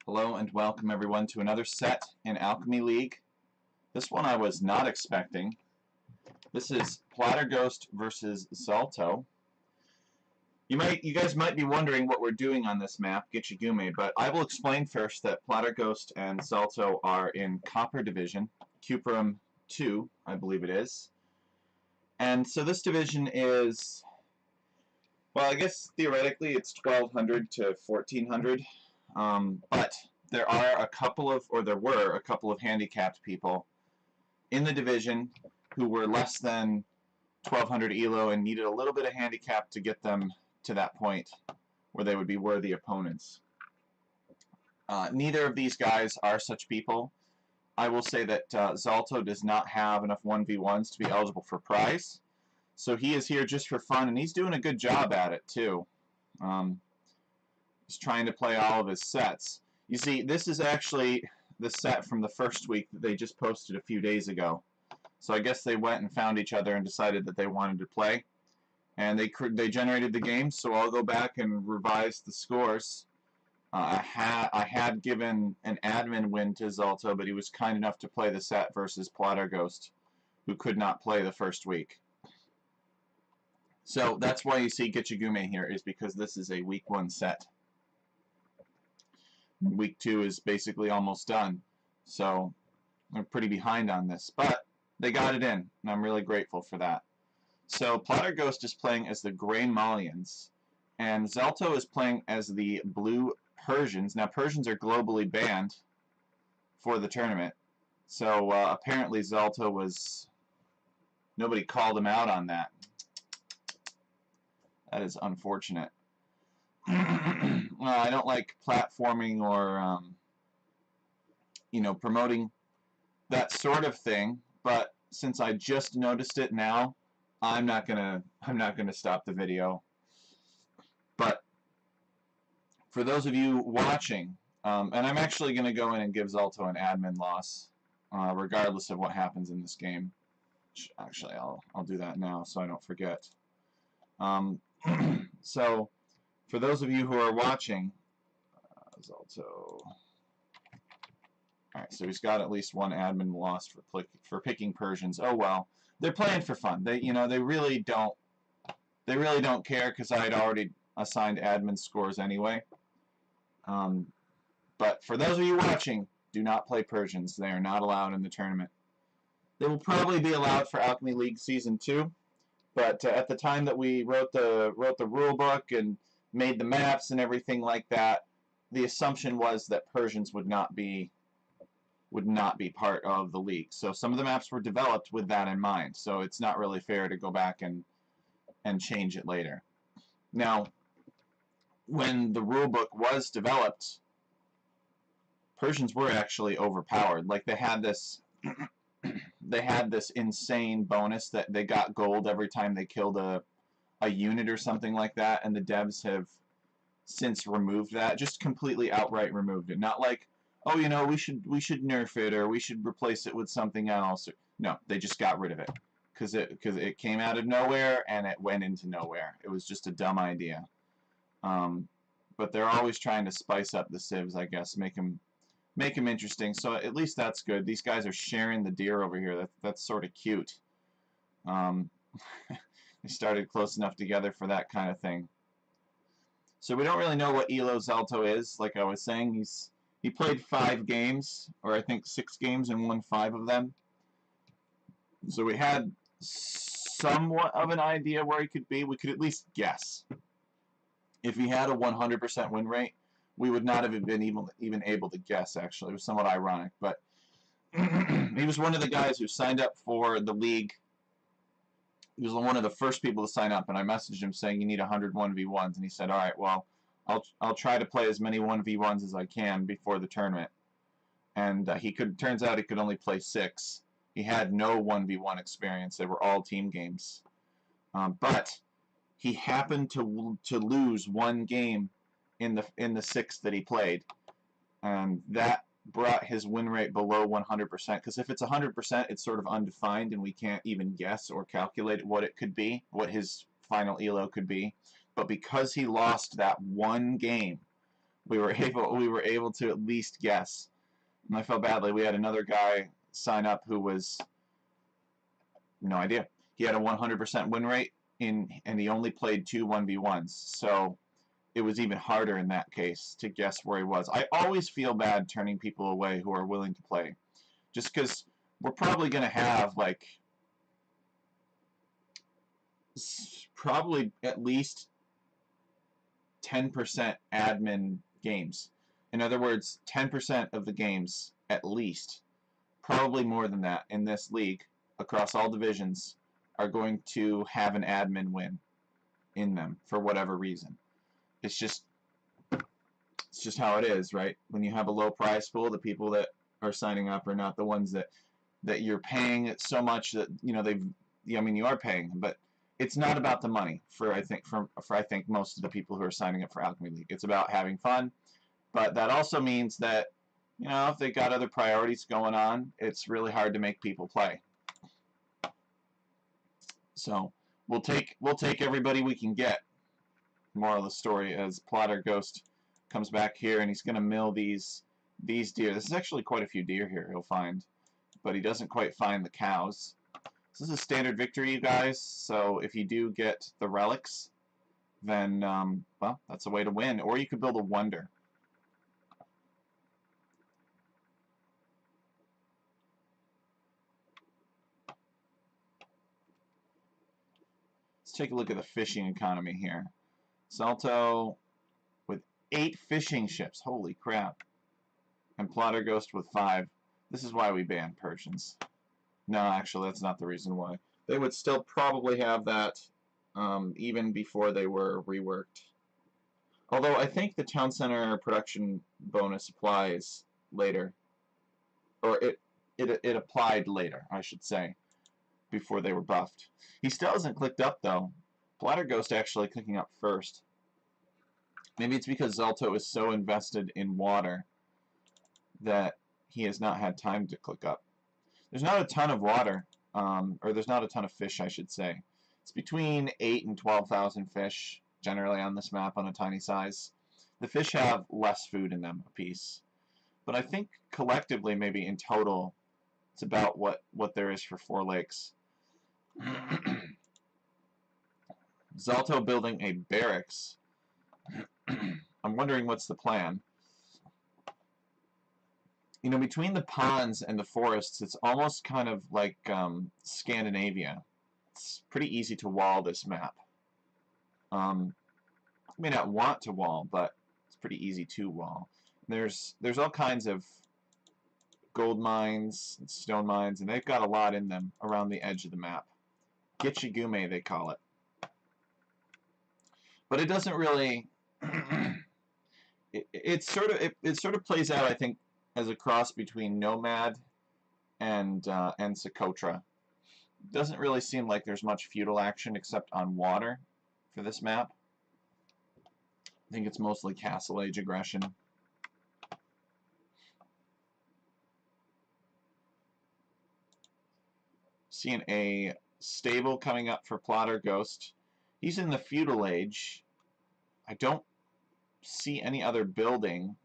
Hello and welcome everyone to another set in Alchemy League. This one I was not expecting. This is Platterghost versus Zalto. You guys might be wondering what we're doing on this map, Gichigume, but I will explain first that Platterghost and Zalto are in Copper Division, Cuprum 2, I believe it is. And so this division is, well, I guess theoretically it's 1200 to 1400. But there are a couple of, or there were a couple of handicapped people in the division who were less than 1200 ELO and needed a little bit of handicap to get them to that point where they would be worthy opponents. Neither of these guys are such people. I will say that Zalto does not have enough 1v1s to be eligible for prize, so he is here just for fun, and he's doing a good job at it too. He's trying to play all of his sets. You see, this is actually the set from the first week that they just posted a few days ago. So I guess they went and found each other and decided that they wanted to play. And they generated the game, so I'll go back and revise the scores. I had given an admin win to Zalto, but he was kind enough to play the set versus Platterghost, who could not play the first week. So that's why you see Gichigume here, is because this is a week 1 set. Week 2 is basically almost done, so they're pretty behind on this, but they got it in, and I'm really grateful for that. So Platterghost is playing as the Grey Malians, and Zalto is playing as the Blue Persians. Now, Persians are globally banned for the tournament, so apparently Zalto was... nobody called him out on that. That is unfortunate. Well, I don't like platforming or, promoting that sort of thing, but since I just noticed it now, I'm not gonna stop the video. But for those of you watching, and I'm actually gonna go in and give Zalto an admin loss, regardless of what happens in this game. Actually, I'll do that now so I don't forget. So, for those of you who are watching, Zalto. Alright, so he's got at least one admin loss for picking Persians. Oh well, they're playing for fun. They really don't care because I had already assigned admin scores anyway. But for those of you watching, do not play Persians. They are not allowed in the tournament. They will probably be allowed for Alchemy League Season 2, but at the time that we wrote the rule book and made the maps and everything like that, the assumption was that Persians would not be part of the league. So some of the maps were developed with that in mind. So it's not really fair to go back and change it later. Now, when the rule book was developed, Persians were actually overpowered. Like they had this insane bonus that they got gold every time they killed a unit or something like that, and the devs have since removed that, just completely outright removed it. Not like, oh, we should nerf it or we should replace it with something else. No, they just got rid of it because it came out of nowhere and it went into nowhere. It was just a dumb idea. But they're always trying to spice up the civs, I guess, make them interesting. So at least that's good. These guys are sharing the deer over here. That's sort of cute. They started close enough together for that kind of thing. So we don't really know what Elo Zalto is. Like I was saying, he played 5 games, or I think 6 games, and won 5 of them. So we had somewhat of an idea where he could be. We could at least guess. If he had a 100% win rate, we would not have been even able to guess, actually. It was somewhat ironic. But he was one of the guys who signed up for the league. He was one of the first people to sign up, and I messaged him saying you need 100 1v1s, and he said, all right, well, I'll try to play as many 1v1s as I can before the tournament. And turns out he could only play 6. He had no 1v1 experience. They were all team games. But he happened to lose 1 game in the 6 that he played, and that brought his win rate below 100%, because if it's 100%, it's sort of undefined, and we can't even guess or calculate what it could be, what his final ELO could be. But because he lost that 1 game we were able to at least guess. And I felt badly. We had another guy sign up who was no idea. He had a 100% win rate and he only played 2 1v1s. So it was even harder in that case to guess where he was. I always feel bad turning people away who are willing to play, just because we're probably going to have like probably at least 10% admin games. In other words, 10% of the games at least, probably more than that in this league across all divisions, are going to have an admin win in them for whatever reason. It's just how it is, right? When you have a low prize pool, the people that are signing up are not the ones that you're paying so much that I mean, you are paying them, but it's not about the money for I think most of the people who are signing up for Alchemy League. It's about having fun, but that also means that if they got other priorities going on, it's really hard to make people play. So we'll take everybody we can get. Moral of the story, as Plotter Ghost comes back here and he's going to mill these deer. This is actually quite a few deer here he'll find, but he doesn't quite find the cows. This is a standard victory, you guys, so if you do get the relics, then, well, that's a way to win. Or you could build a wonder. Let's take a look at the fishing economy here. Zalto with 8 fishing ships. Holy crap. And Plotter Ghost with 5. This is why we banned Persians. No, actually, that's not the reason why. They would still probably have that even before they were reworked. Although I think the town center production bonus applies later. Or it applied later, I should say, before they were buffed. He still hasn't clicked up, though. Plotter Ghost actually clicking up first. Maybe it's because Zalto is so invested in water that he has not had time to click up. There's not a ton of water, or there's not a ton of fish, I should say. It's between 8,000 and 12,000 fish, generally on this map on a tiny size. The fish have less food in them apiece. But I think collectively, maybe in total, it's about what there is for 4 lakes. Zalto building a barracks. I'm wondering what's the plan. Between the ponds and the forests, it's almost kind of like Scandinavia. It's pretty easy to wall this map. I may not want to wall, but it's pretty easy to wall. There's all kinds of gold mines and stone mines, and they've got a lot in them around the edge of the map. Gitchigume, they call it. But it doesn't really... it sort of plays out, I think, as a cross between Nomad and Socotra. Doesn't really seem like there's much feudal action except on water for this map. I think it's mostly Castle Age aggression. Seeing a stable coming up for Plotter Ghost. He's in the feudal age. I don't see any other building.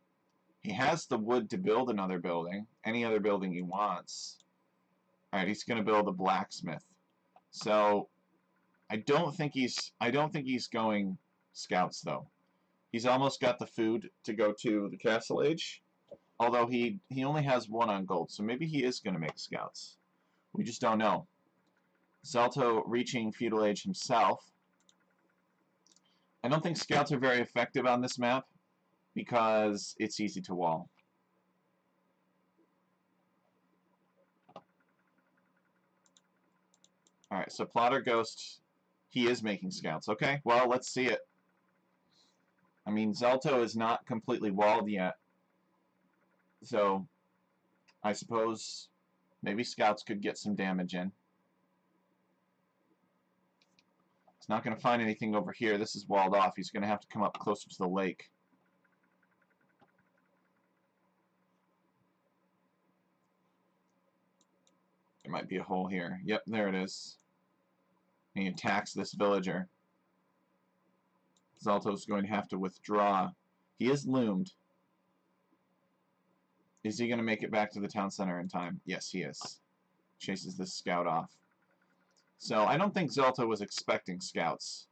He has the wood to build another building. Any other building he wants. Alright, he's going to build a blacksmith. So I don't think he's going scouts though. He's almost got the food to go to the Castle Age. Although he only has 1 on gold, so maybe he is going to make scouts. We just don't know. Zalto reaching feudal age himself. I don't think scouts are very effective on this map because it's easy to wall. Alright, so Plotter Ghost, he is making scouts. Okay, well, let's see it. I mean, Zalto is not completely walled yet. So, I suppose maybe scouts could get some damage in. He's not going to find anything over here. This is walled off. He's going to have to come up closer to the lake. There might be a hole here. Yep, there it is. And he attacks this villager. Zalto's going to have to withdraw. He is loomed. Is he going to make it back to the town center in time? Yes, he is. Chases this scout off. So I don't think Zalto was expecting scouts.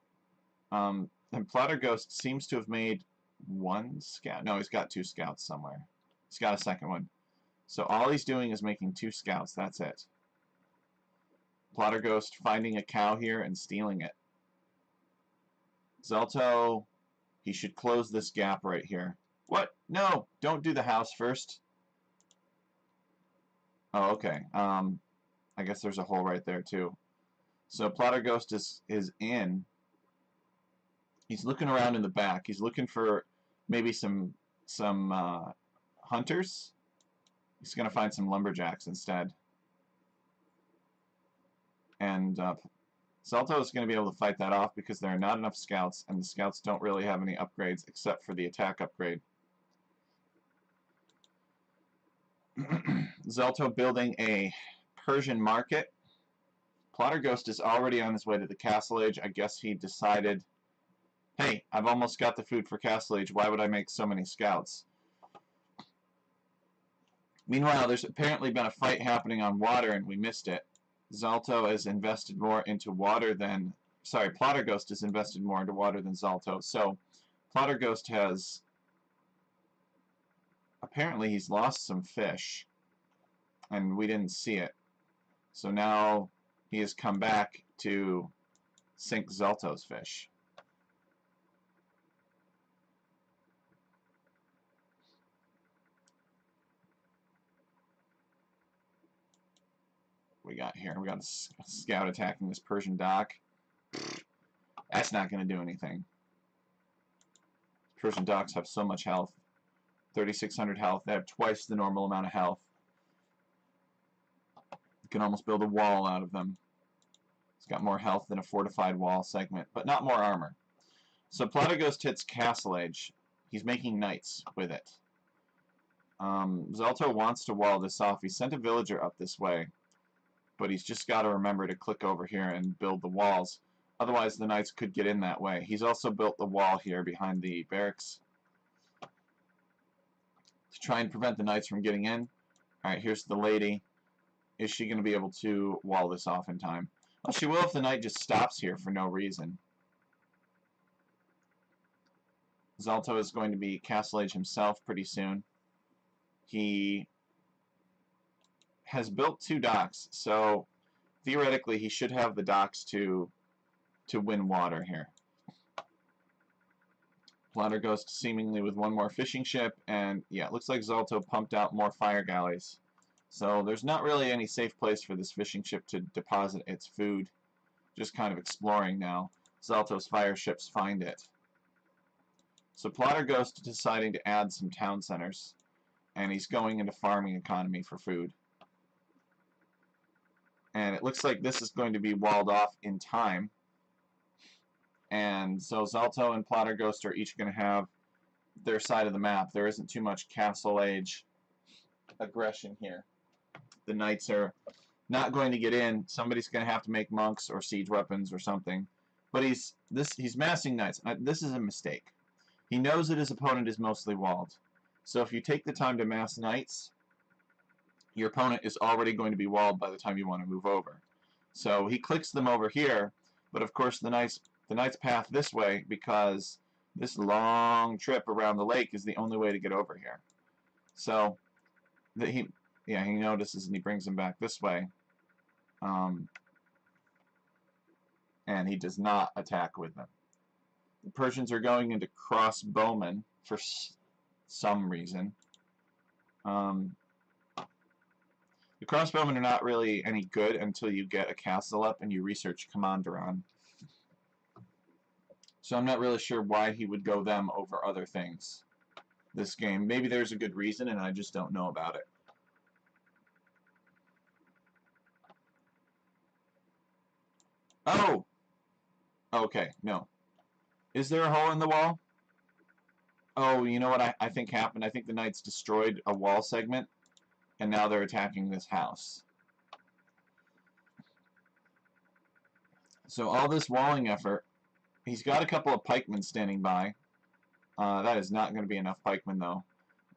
And Plotterghost seems to have made one scout. No, he's got 2 scouts somewhere. He's got a second one. So all he's doing is making 2 scouts. That's it. Plotterghost finding a cow here and stealing it. Zalto, he should close this gap right here. What? No! Don't do the house first. Oh, okay. I guess there's a hole right there too. So Plotterghost is in. He's looking around in the back. He's looking for maybe some hunters. He's going to find some lumberjacks instead. And Zalto is going to be able to fight that off because there are not enough scouts, and the scouts don't really have any upgrades except for the attack upgrade. Zalto building a Persian market. Plotterghost is already on his way to the Castle Age. I guess he decided, hey, I've almost got the food for Castle Age. Why would I make so many scouts? Meanwhile, there's apparently been a fight happening on water, and we missed it. Zalto has invested more into water than... Sorry, Plotterghost has invested more into water than Zalto. So, Plotterghost has... Apparently, he's lost some fish, and we didn't see it. So now he has come back to sink Zalto's fish. We got here. We got a scout attacking this Persian dock. That's not going to do anything. Persian docks have so much health. 3,600 health. They have twice the normal amount of health. You can almost build a wall out of them. It's got more health than a fortified wall segment, but not more armor. So Plotterghost hits Castle Age. He's making knights with it. Zalto wants to wall this off. He sent a villager up this way, but he's just got to remember to click over here and build the walls. Otherwise, the knights could get in that way. He's also built the wall here behind the barracks to try and prevent the knights from getting in. Alright, here's the lady. Is she going to be able to wall this off in time? Well, she will if the knight just stops here for no reason. Zalto is going to be Castle Age himself pretty soon. He has built 2 docks, so theoretically he should have the docks to win water here. Plotterghost seemingly with 1 more fishing ship, and yeah, it looks like Zalto pumped out more fire galleys. So there's not really any safe place for this fishing ship to deposit its food. Just kind of exploring now. Zalto's fire ships find it. So Plotterghost is deciding to add some town centers, and he's going into farming economy for food. And it looks like this is going to be walled off in time. And so Zalto and Plotterghost are each going to have their side of the map. There isn't too much Castle Age aggression here. The knights are not going to get in. Somebody's going to have to make monks or siege weapons or something. But he's massing knights. This is a mistake. He knows that his opponent is mostly walled. So if you take the time to mass knights, your opponent is already going to be walled by the time you want to move over. So he clicks them over here, but of course the knights path this way because this long trip around the lake is the only way to get over here. So he notices and he brings them back this way. And he does not attack with them. The Persians are going into crossbowmen for some reason. The crossbowmen are not really any good until you get a castle up and you research Commanderon. So I'm not really sure why he would go them over other things this game. Maybe there's a good reason and I just don't know about it. Oh! Okay, no. Is there a hole in the wall? Oh, you know what I think happened? I think the knights destroyed a wall segment, and now they're attacking this house. So all this walling effort, he's got a couple of pikemen standing by. That is not going to be enough pikemen, though.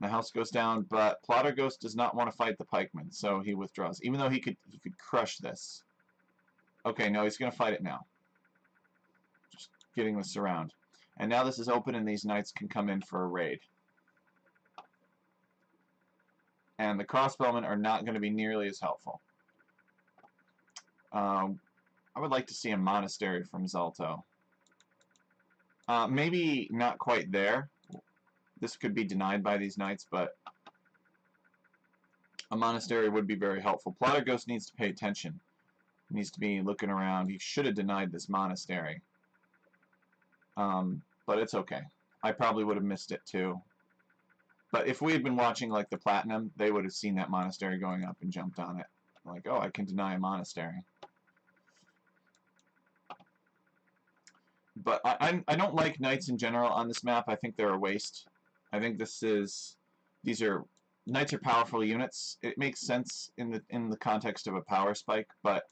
The house goes down, but Plotter Ghost does not want to fight the pikemen, so he withdraws. Even though he could crush this. Okay, no, he's going to fight it now. Just getting this around. And now this is open, and these knights can come in for a raid. And the crossbowmen are not going to be nearly as helpful. I would like to see a monastery from Zalto. Maybe not quite there. This could be denied by these knights, but a monastery would be very helpful. Plotter Ghost needs to pay attention. He needs to be looking around. He should have denied this monastery. But it's okay. I probably would have missed it too. But if we had been watching like the Platinum, they would have seen that monastery going up and jumped on it. Like, oh, I can deny a monastery. But I don't like knights in general on this map. I think they're a waste. I think these are knights are powerful units. It makes sense in the context of a power spike, but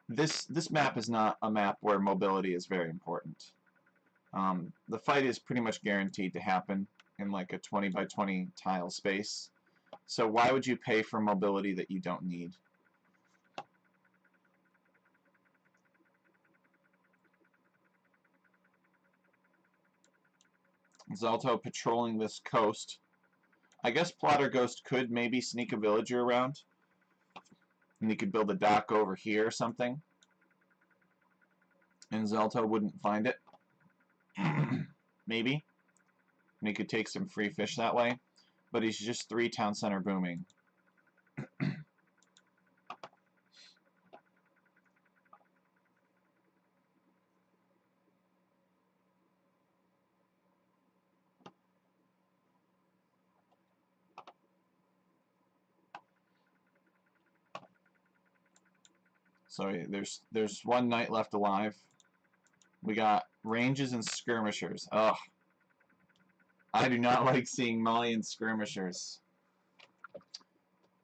this map is not a map where mobility is very important. The fight is pretty much guaranteed to happen in like a 20 by 20 tile space. So why would you pay for mobility that you don't need? Zalto patrolling this coast. I guess Plotter Ghost could maybe sneak a villager around. And he could build a dock over here or something. And Zalto wouldn't find it. Maybe. And he could take some free fish that way. But he's just 3 town center booming. So there's one knight left alive. We got ranges and skirmishers. Ugh. I do not like seeing Malian skirmishers.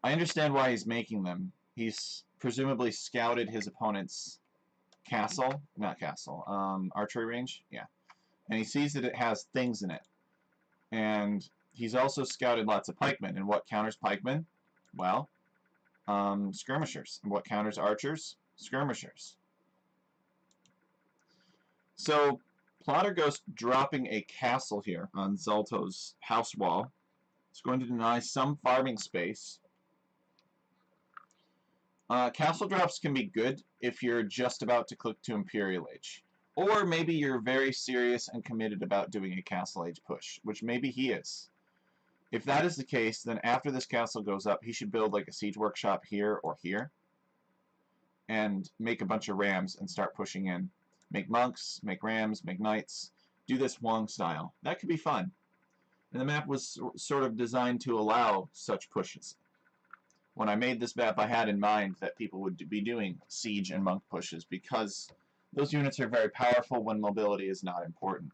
I understand why he's making them. He's presumably scouted his opponent's castle. Not castle. Archery range? Yeah. And he sees that it has things in it. And he's also scouted lots of pikemen. And what counters pikemen? Well, skirmishers. And what counters archers? Skirmishers. So, Plotter Ghost dropping a castle here on Zalto's house wall. It's going to deny some farming space. Castle drops can be good if you're just about to click to Imperial Age. Or maybe you're very serious and committed about doing a Castle Age push, which maybe he is. If that is the case, then after this castle goes up, he should build like a siege workshop here or here. And make a bunch of rams and start pushing in. Make monks, make rams, make knights. Do this Wong style. That could be fun. And the map was sort of designed to allow such pushes. When I made this map, I had in mind that people would be doing siege and monk pushes because those units are very powerful when mobility is not important.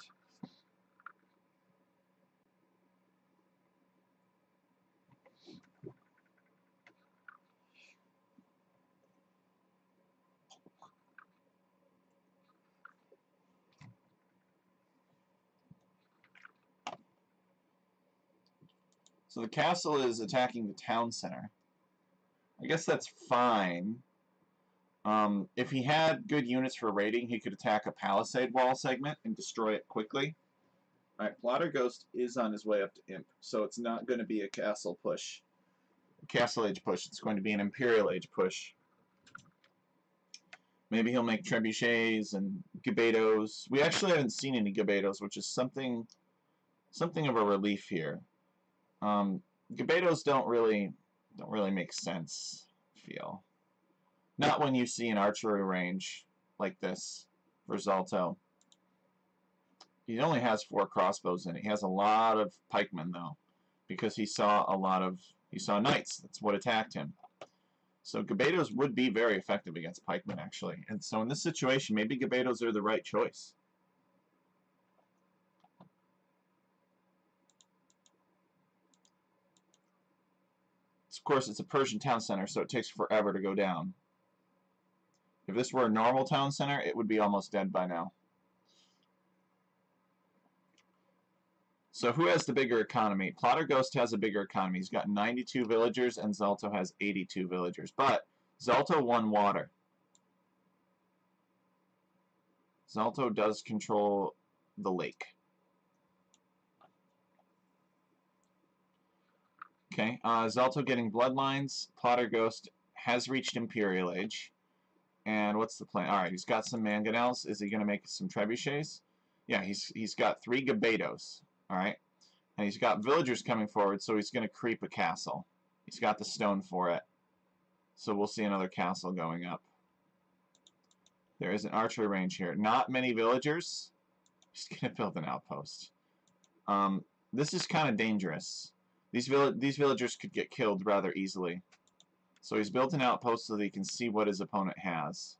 So the castle is attacking the town center. I guess that's fine. If he had good units for raiding, he could attack a palisade wall segment and destroy it quickly. Alright, Plotter Ghost is on his way up to Imp, so it's not going to be a castle push. Castle Age push. It's going to be an Imperial Age push. Maybe he'll make trebuchets and gabetos. We actually haven't seen any gabetos, which is something of a relief here. Gabetos don't really make sense, I feel. Not when you see an archery range like this for Zalto. He only has 4 crossbows in it. He has a lot of pikemen though, because he saw knights. That's what attacked him. So gabetos would be very effective against pikemen actually. And so in this situation, maybe gabetos are the right choice. Of course, it's a Persian town center, so it takes forever to go down. If this were a normal town center, it would be almost dead by now. So who has the bigger economy? Plotter Ghost has a bigger economy. He's got 92 villagers, and Zalto has 82 villagers. But Zalto won water. Zalto does control the lake. Okay, Zalto getting bloodlines. Plotter Ghost has reached Imperial Age. And what's the plan? Alright, he's got some mangonels. Is he going to make some trebuchets? Yeah, he's got 3 gabetos. Alright. And he's got villagers coming forward, so he's going to creep a castle. He's got the stone for it. So we'll see another castle going up. There is an archery range here. Not many villagers. He's going to build an outpost. This is kind of dangerous. These villagers could get killed rather easily. So he's built an outpost so that he can see what his opponent has.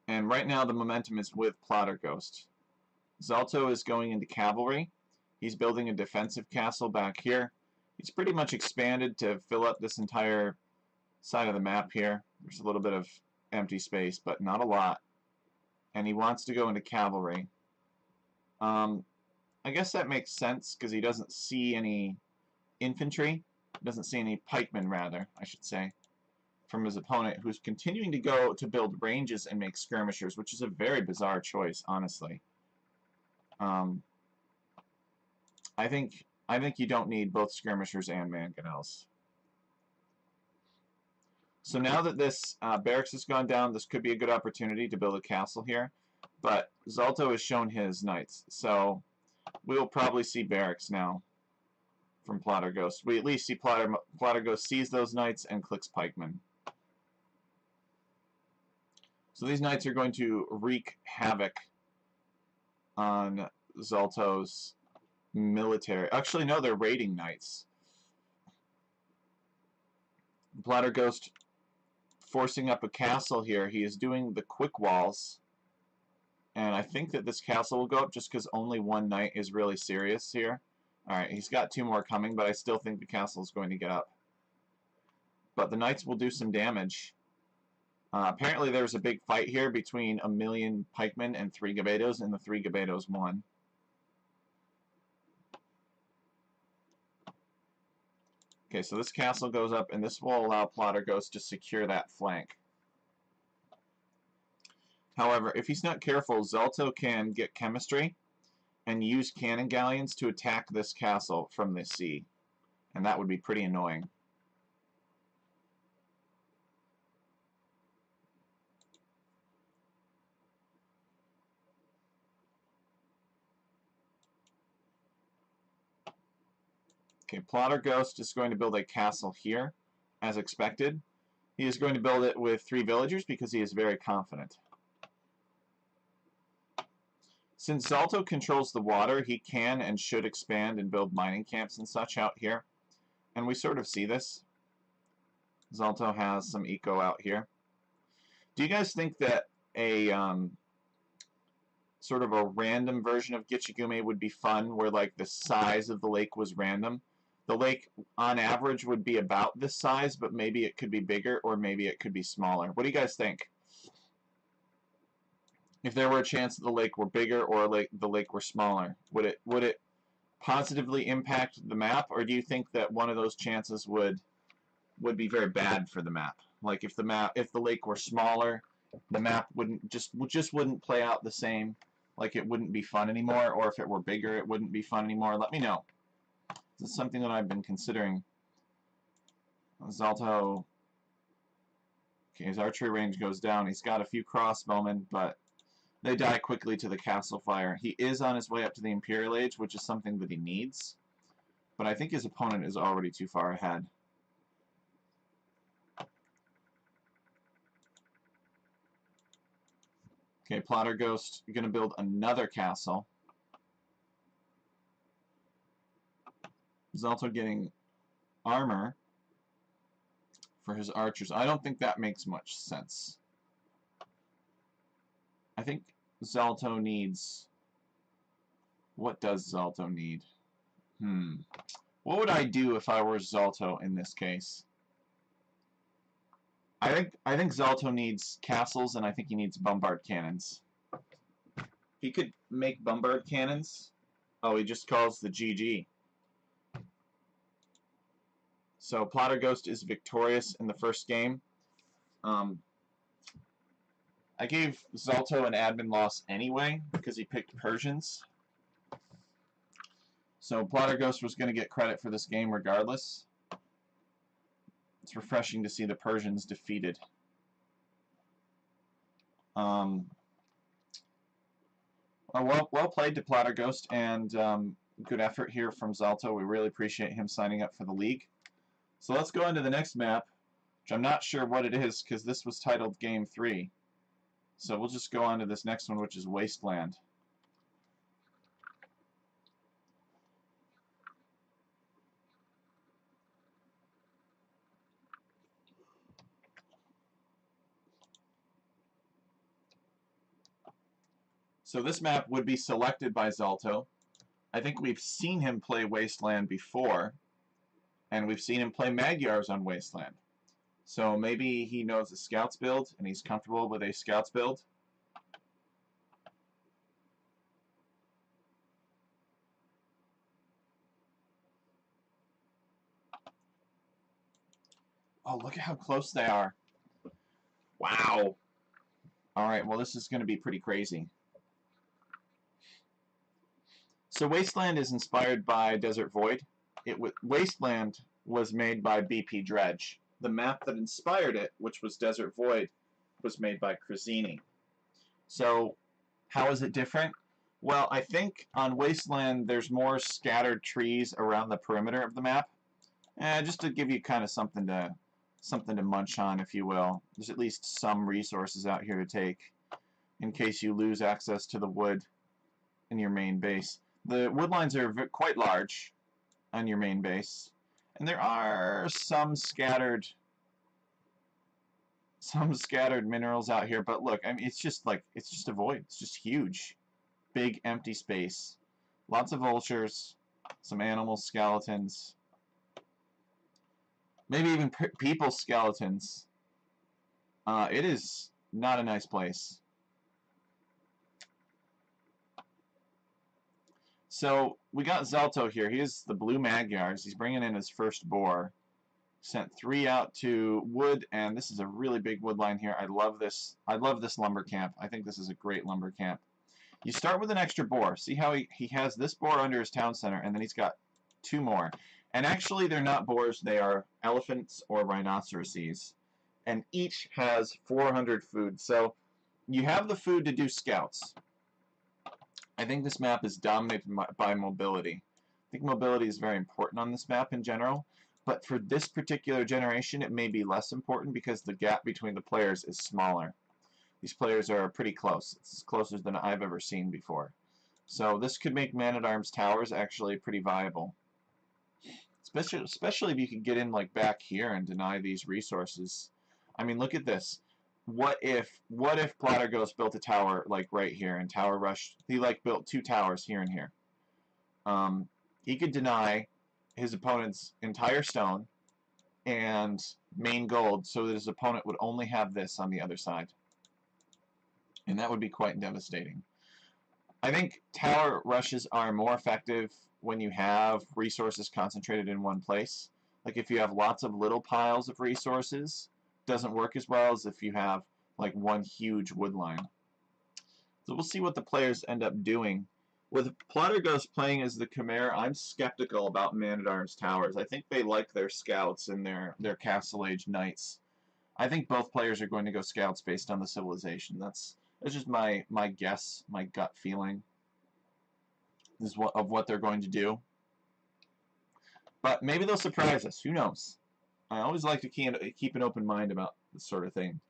And right now the momentum is with Plotter Ghost. Zalto is going into cavalry. He's building a defensive castle back here. He's pretty much expanded to fill up this entire side of the map here. There's a little bit of empty space, but not a lot. And he wants to go into cavalry. I guess that makes sense because he doesn't see any infantry. He doesn't see any pikemen, rather, I should say, from his opponent, who's continuing to go to build ranges and make skirmishers, which is a very bizarre choice, honestly. I think you don't need both skirmishers and mangonels. So now that this barracks has gone down, this could be a good opportunity to build a castle here. But Zalto has shown his knights, so we will probably see barracks now from Plotter Ghost. We at least see Plotter Ghost sees those knights and clicks pikemen. So these knights are going to wreak havoc on Zalto's military. Actually, no, they're raiding knights. Plotter Ghost forcing up a castle here. He is doing the quick walls. And I think that this castle will go up just because only one knight is really serious here. Alright, he's got 2 more coming, but I still think the castle is going to get up. But the knights will do some damage. Apparently there's a big fight here between 1,000,000 pikemen and 3 gabetos, and the 3 gabetos won. Okay, so this castle goes up, and this will allow Plotter Ghost to secure that flank. However, if he's not careful, Zalto can get chemistry and use cannon galleons to attack this castle from the sea. And that would be pretty annoying. Okay, Plotter Ghost is going to build a castle here, as expected. He is going to build it with 3 villagers because he is very confident. Since Zalto controls the water, he can and should expand and build mining camps and such out here. And we sort of see this. Zalto has some eco out here. Do you guys think that a sort of a random version of Gichigume would be fun, where like the size of the lake was random? The lake, on average, would be about this size, but maybe it could be bigger, or maybe it could be smaller. What do you guys think? If there were a chance that the lake were bigger or the lake were smaller, would it positively impact the map, or do you think that one of those chances would be very bad for the map? Like if the lake were smaller, the map just wouldn't play out the same, like it wouldn't be fun anymore, or if it were bigger, it wouldn't be fun anymore. Let me know. This is something that I've been considering. Zalto, okay, his archery range goes down. He's got a few crossbowmen, but they die quickly to the castle fire. He is on his way up to the Imperial Age, which is something that he needs. But I think his opponent is already too far ahead. Okay, Plotter Ghost, you're going to build another castle. Zalto getting armor for his archers. I don't think that makes much sense. I think Zalto needs... What does Zalto need? What would I do if I were Zalto in this case? I think Zalto needs castles, and I think he needs bombard cannons. He could make bombard cannons. Oh, he just calls the GG. So Plotterghost is victorious in the first game. I gave Zalto an admin loss anyway because he picked Persians. So Plotterghost was going to get credit for this game regardless. It's refreshing to see the Persians defeated. Well played to Plotterghost, and good effort here from Zalto. We really appreciate him signing up for the league. So let's go into the next map, which I'm not sure what it is because this was titled Game 3. So we'll just go on to this next one, which is Wasteland. So this map would be selected by Zalto. I think we've seen him play Wasteland before, and we've seen him play Magyars on Wasteland. So maybe he knows the Scouts build, and he's comfortable with a Scouts build. Oh, look at how close they are. Wow. Alright, well this is going to be pretty crazy. So Wasteland is inspired by Desert Void. Wasteland was made by BP Dredge. The map that inspired it, which was Desert Void, was made by Crazzini. So how is it different? Well, I think on Wasteland there's more scattered trees around the perimeter of the map. Just to give you kind of something to munch on, if you will. There's at least some resources out here to take in case you lose access to the wood in your main base. The wood lines are quite large on your main base, and there are some scattered minerals out here, but look, I mean, it's just a void. It's just huge, big empty space, lots of vultures, some animal skeletons, maybe even people skeletons. It is not a nice place. So we got Zalto here. He is the blue Magyars. He's bringing in his first boar. Sent 3 out to wood, and this is a really big wood line here. I love this. I love this lumber camp. I think this is a great lumber camp. You start with an extra boar. See how he has this boar under his town center, and then he's got 2 more. And actually, they're not boars. They are elephants or rhinoceroses. And each has 400 food. So you have the food to do scouts. I think this map is dominated by mobility. I think mobility is very important on this map in general, but for this particular generation it may be less important because the gap between the players is smaller. These players are pretty close. It's closer than I've ever seen before. So this could make Man-at-Arms towers actually pretty viable. Especially if you could get in like back here and deny these resources. I mean, look at this. What if Plotterghost built a tower like right here and Tower Rush? He like built 2 towers here and here. He could deny his opponent's entire stone and main gold so that his opponent would only have this on the other side. And that would be quite devastating. I think tower rushes are more effective when you have resources concentrated in one place. Like if you have lots of little piles of resources, doesn't work as well as if you have like one huge wood line. So we'll see what the players end up doing. With Plotterghost playing as the Khmer, I'm skeptical about Man-at-Arms towers. I think they like their scouts and their Castle Age knights. I think both players are going to go scouts based on the civilization. That's just my guess, my gut feeling of what they're going to do. But maybe they'll surprise us. Who knows? I always like to keep an open mind about this sort of thing.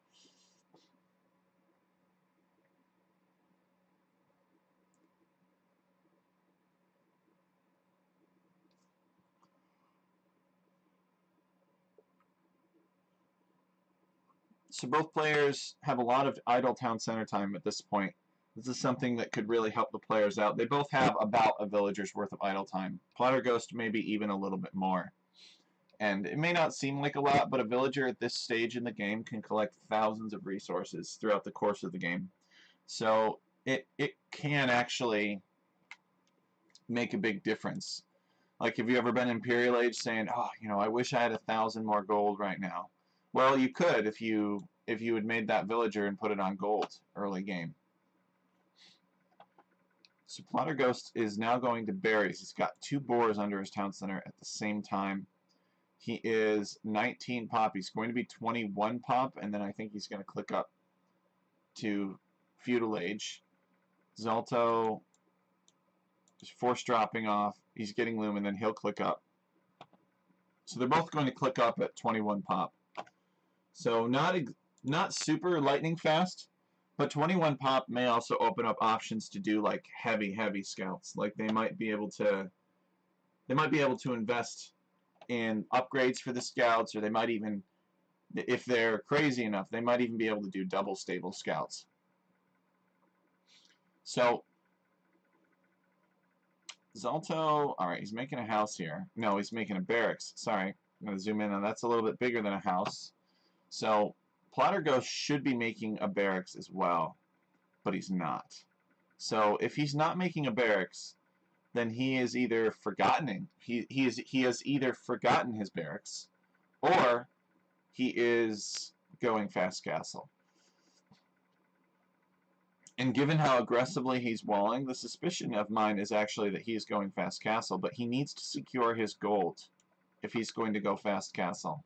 So both players have a lot of idle town center time at this point. This is something that could really help the players out. They both have about a villager's worth of idle time. Plotterghost maybe even a little bit more. And it may not seem like a lot, but a villager at this stage in the game can collect thousands of resources throughout the course of the game. So it can actually make a big difference. Like, have you ever been Imperial Age saying, oh, you know, I wish I had 1,000 more gold right now? Well, you could if you had made that villager and put it on gold early game. So Plotter Ghost is now going to berries. He's got 2 boars under his town center at the same time. He is 19 pop. He's going to be 21 pop, and then I think he's going to click up to Feudal Age. Zalto is force dropping off. He's getting loom, and then he'll click up. So they're both going to click up at 21 pop. So not super lightning fast, but 21 pop may also open up options to do like heavy scouts. Like they might be able to invest in upgrades for the scouts, or they might even, if they're crazy enough, they might even be able to do double stable scouts. So Zalto, alright, he's making a house here. No, he's making a barracks. Sorry, I'm going to zoom in on that's a little bit bigger than a house. So Plotter Ghost should be making a barracks as well, but he's not. So if he's not making a barracks, then he is either forgotten. He has either forgotten his barracks, or he is going fast castle. And given how aggressively he's walling, the suspicion of mine is actually that he is going fast castle, but he needs to secure his gold if he's going to go fast castle.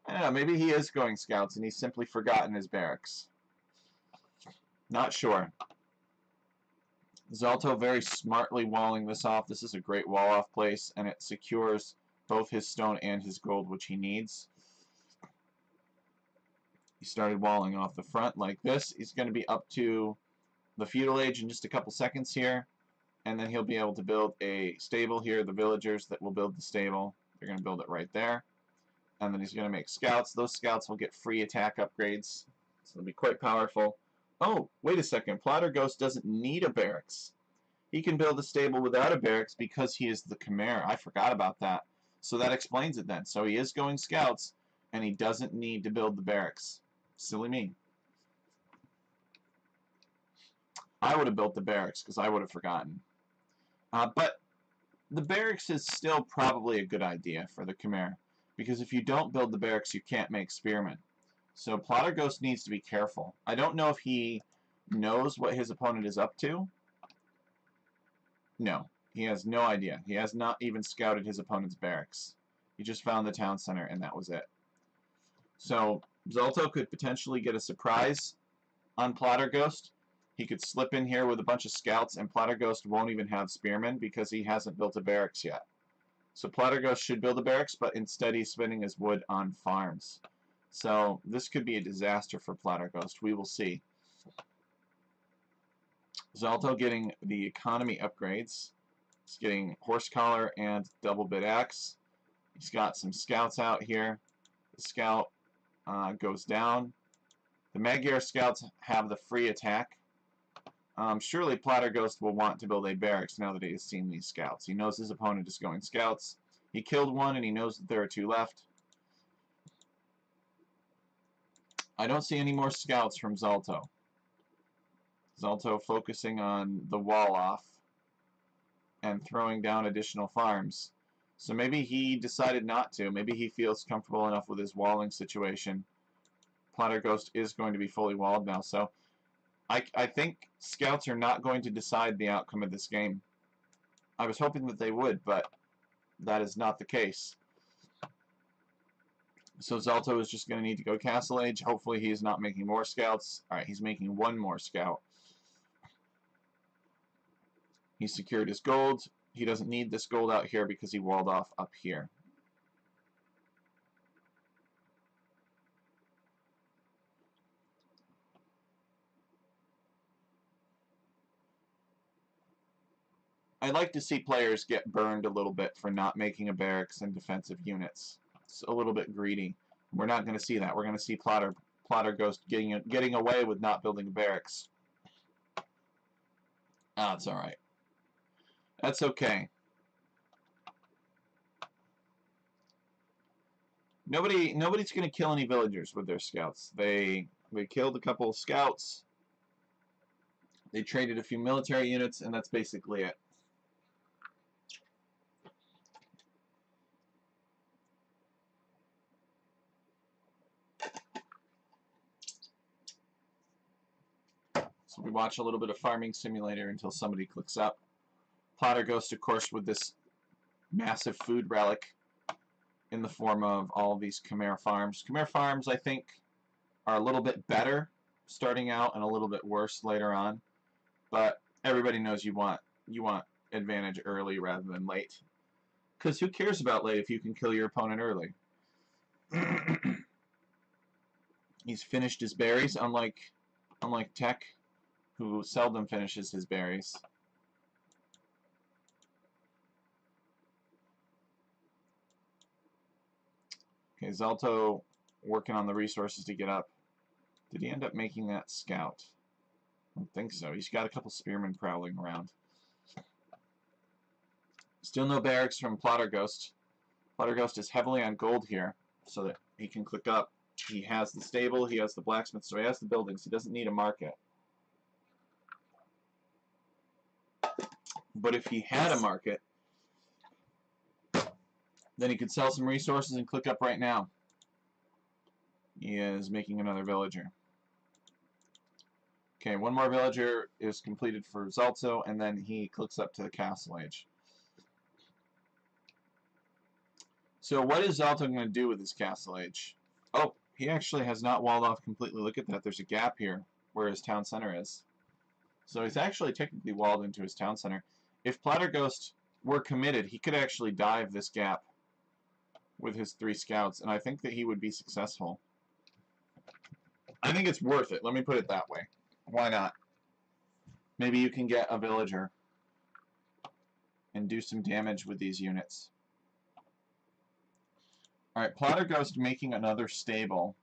I don't know, maybe he is going scouts and he's simply forgotten his barracks. Not sure. Zalto very smartly walling this off. This is a great wall-off place, and it secures both his stone and his gold, which he needs. He started walling off the front like this. He's going to be up to the Feudal Age in just a couple seconds here, and then he'll be able to build a stable here. The villagers that will build the stable, they're going to build it right there. And then he's going to make scouts. Those scouts will get free attack upgrades, so they'll be quite powerful. Oh, wait a second. Plotter Ghost doesn't need a barracks. He can build a stable without a barracks because he is the Khmer. I forgot about that. So that explains it then. So he is going scouts, and he doesn't need to build the barracks. Silly me. I would have built the barracks because I would have forgotten. But the barracks is still probably a good idea for the Khmer, because if you don't build the barracks, you can't make spearmen. So Plotter Ghost needs to be careful. I don't know if he knows what his opponent is up to. No, he has no idea. He has not even scouted his opponent's barracks. He just found the town center, and that was it. So Zalto could potentially get a surprise on Plotter Ghost. He could slip in here with a bunch of scouts, and Plotter Ghost won't even have spearmen because he hasn't built a barracks yet. So Plotter Ghost should build a barracks, but instead he's spending his wood on farms. So this could be a disaster for Plotter Ghost. We will see. Zalto getting the economy upgrades. He's getting horse collar and double bit axe. He's got some scouts out here. The scout goes down. The Magyar scouts have the free attack. Surely Plotter Ghost will want to build a barracks now that he has seen these scouts. He knows his opponent is going scouts. He killed one, and he knows that there are 2 left. I don't see any more scouts from Zalto. Zalto focusing on the wall off and throwing down additional farms. So maybe he decided not to. Maybe he feels comfortable enough with his walling situation. Plotter Ghost is going to be fully walled now, so I think scouts are not going to decide the outcome of this game. I was hoping that they would, but that is not the case. So Zalto is just going to need to go Castle Age. Hopefully he is not making more scouts. Alright, he's making 1 more scout. He secured his gold. He doesn't need this gold out here because he walled off up here. I like to see players get burned a little bit for not making a barracks and defensive units. It's a little bit greedy. We're not going to see that. We're going to see Plotter Ghost getting away with not building a barracks. Ah, it's alright. That's okay. Nobody's going to kill any villagers with their scouts. They They killed a couple of scouts. They traded a few military units, and that's basically it. So we watch a little bit of Farming Simulator until somebody clicks up. Plotter Ghost, of course, with this massive food relic in the form of all of these Khmer farms. Khmer farms, I think, are a little bit better starting out and a little bit worse later on. But everybody knows you want advantage early rather than late. Because who cares about late if you can kill your opponent early? He's finished his berries, unlike Tech, who seldom finishes his berries. Okay, Zalto working on the resources to get up. Did he end up making that scout? I don't think so. He's got a couple spearmen prowling around. Still no barracks from Plotter Ghost. Plotter Ghost is heavily on gold here, so that he can click up. He has the stable, he has the blacksmith, so he has the buildings. He doesn't need a market. But if he had a market, then he could sell some resources and click up right now. He is making another villager. Okay, one more villager is completed for Zalto, and then he clicks up to the Castle Age. So what is Zalto going to do with his Castle Age? Oh, he actually has not walled off completely. Look at that. There's a gap here where his town center is. So he's actually technically walled into his town center. If Plotter Ghost were committed, he could actually dive this gap with his 3 scouts, and I think that he would be successful. I think it's worth it. Let me put it that way. Why not? Maybe you can get a villager and do some damage with these units. Alright, Plotter Ghost making another stable.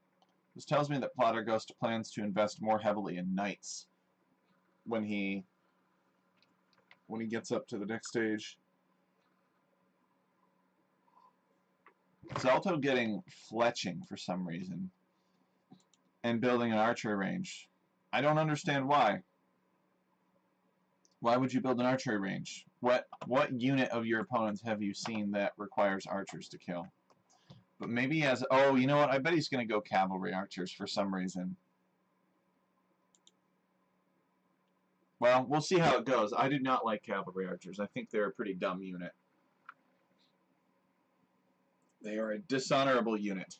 This tells me that Plotter Ghost plans to invest more heavily in knights when he gets up to the next stage. Zalto getting fletching for some reason and building an archery range. I don't understand why. Why would you build an archery range? What unit of your opponents have you seen that requires archers to kill? But maybe he has... Oh, you know what? I bet he's going to go cavalry archers for some reason. Well, we'll see how it goes. I do not like cavalry archers. I think they're a pretty dumb unit. They are a dishonorable unit.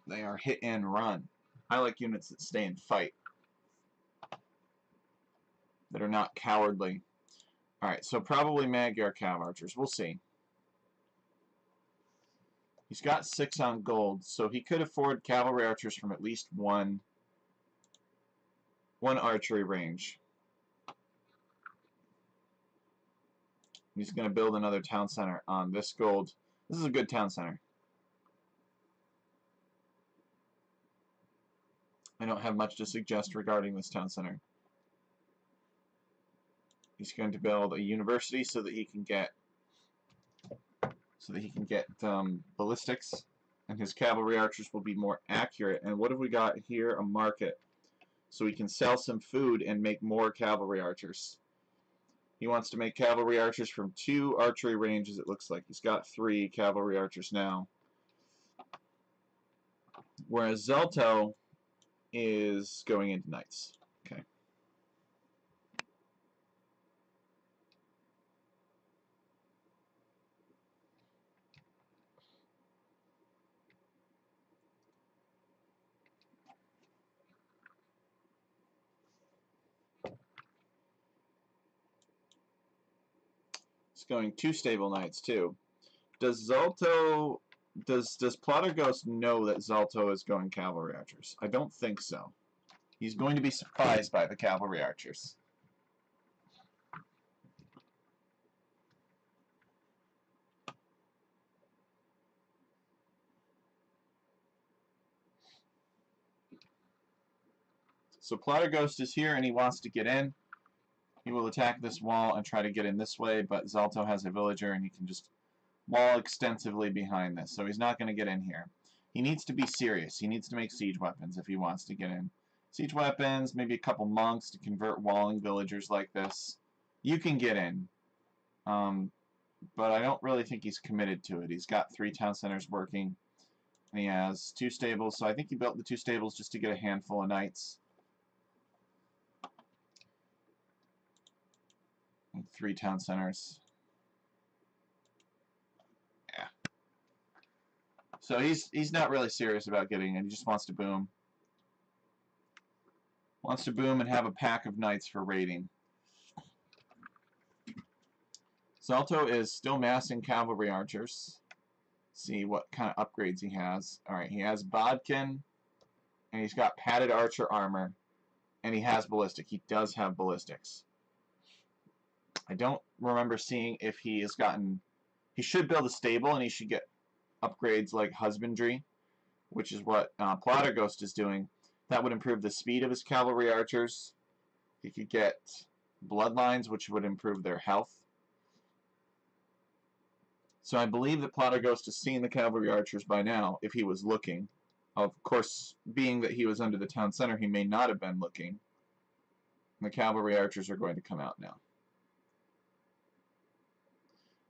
They are hit and run. I like units that stay and fight. That are not cowardly. Alright, so probably Magyar Cav archers. We'll see. He's got 6 on gold, so he could afford cavalry archers from at least one archery range. He's going to build another town center on this gold. This is a good town center. I don't have much to suggest regarding this town center. He's going to build a university so that he can get ballistics, and his cavalry archers will be more accurate. And what have we got here? A market. So he can sell some food and make more cavalry archers. He wants to make cavalry archers from 2 archery ranges, it looks like. He's got 3 cavalry archers now. Whereas Zalto is going into knights. Okay. It's going 2 stable knights too. Does Plotter Ghost know that Zalto is going cavalry archers? I don't think so. He's going to be surprised by the cavalry archers. So Plotter Ghost is here and he wants to get in. He will attack this wall and try to get in this way, but Zalto has a villager and he can just wall extensively behind this, so he's not going to get in here. He needs to be serious. He needs to make siege weapons if he wants to get in. Siege weapons, maybe a couple monks to convert walling villagers like this. You can get in. But I don't really think he's committed to it. He's got 3 town centers working, and he has 2 stables, so I think he built the 2 stables just to get a handful of knights. And 3 town centers. Yeah. So he's not really serious about getting in. He just wants to boom. Wants to boom and have a pack of knights for raiding. Zalto is still massing cavalry archers. See what kind of upgrades he has. Alright, he has Bodkin, and he's got padded archer armor, and he has ballistic. He does have ballistics. I don't remember seeing if he has gotten... He should build a stable, and he should get upgrades like husbandry, which is what Plotterghost is doing. That would improve the speed of his cavalry archers. He could get bloodlines, which would improve their health. So I believe that Plotterghost has seen the cavalry archers by now, if he was looking. Of course, being that he was under the town center, he may not have been looking. And the cavalry archers are going to come out now.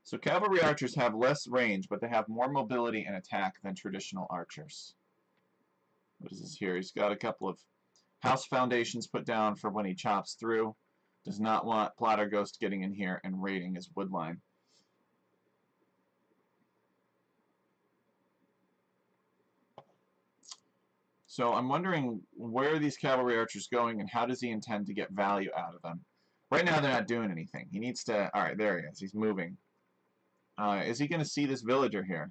So cavalry archers have less range, but they have more mobility and attack than traditional archers. What is this here? He's got a couple of house foundations put down for when he chops through. Does not want Plotterghost getting in here and raiding his woodline. So I'm wondering, where are these cavalry archers going, and how does he intend to get value out of them? Right now they're not doing anything. He needs to... Alright, there he is. He's moving. Is he going to see this villager here?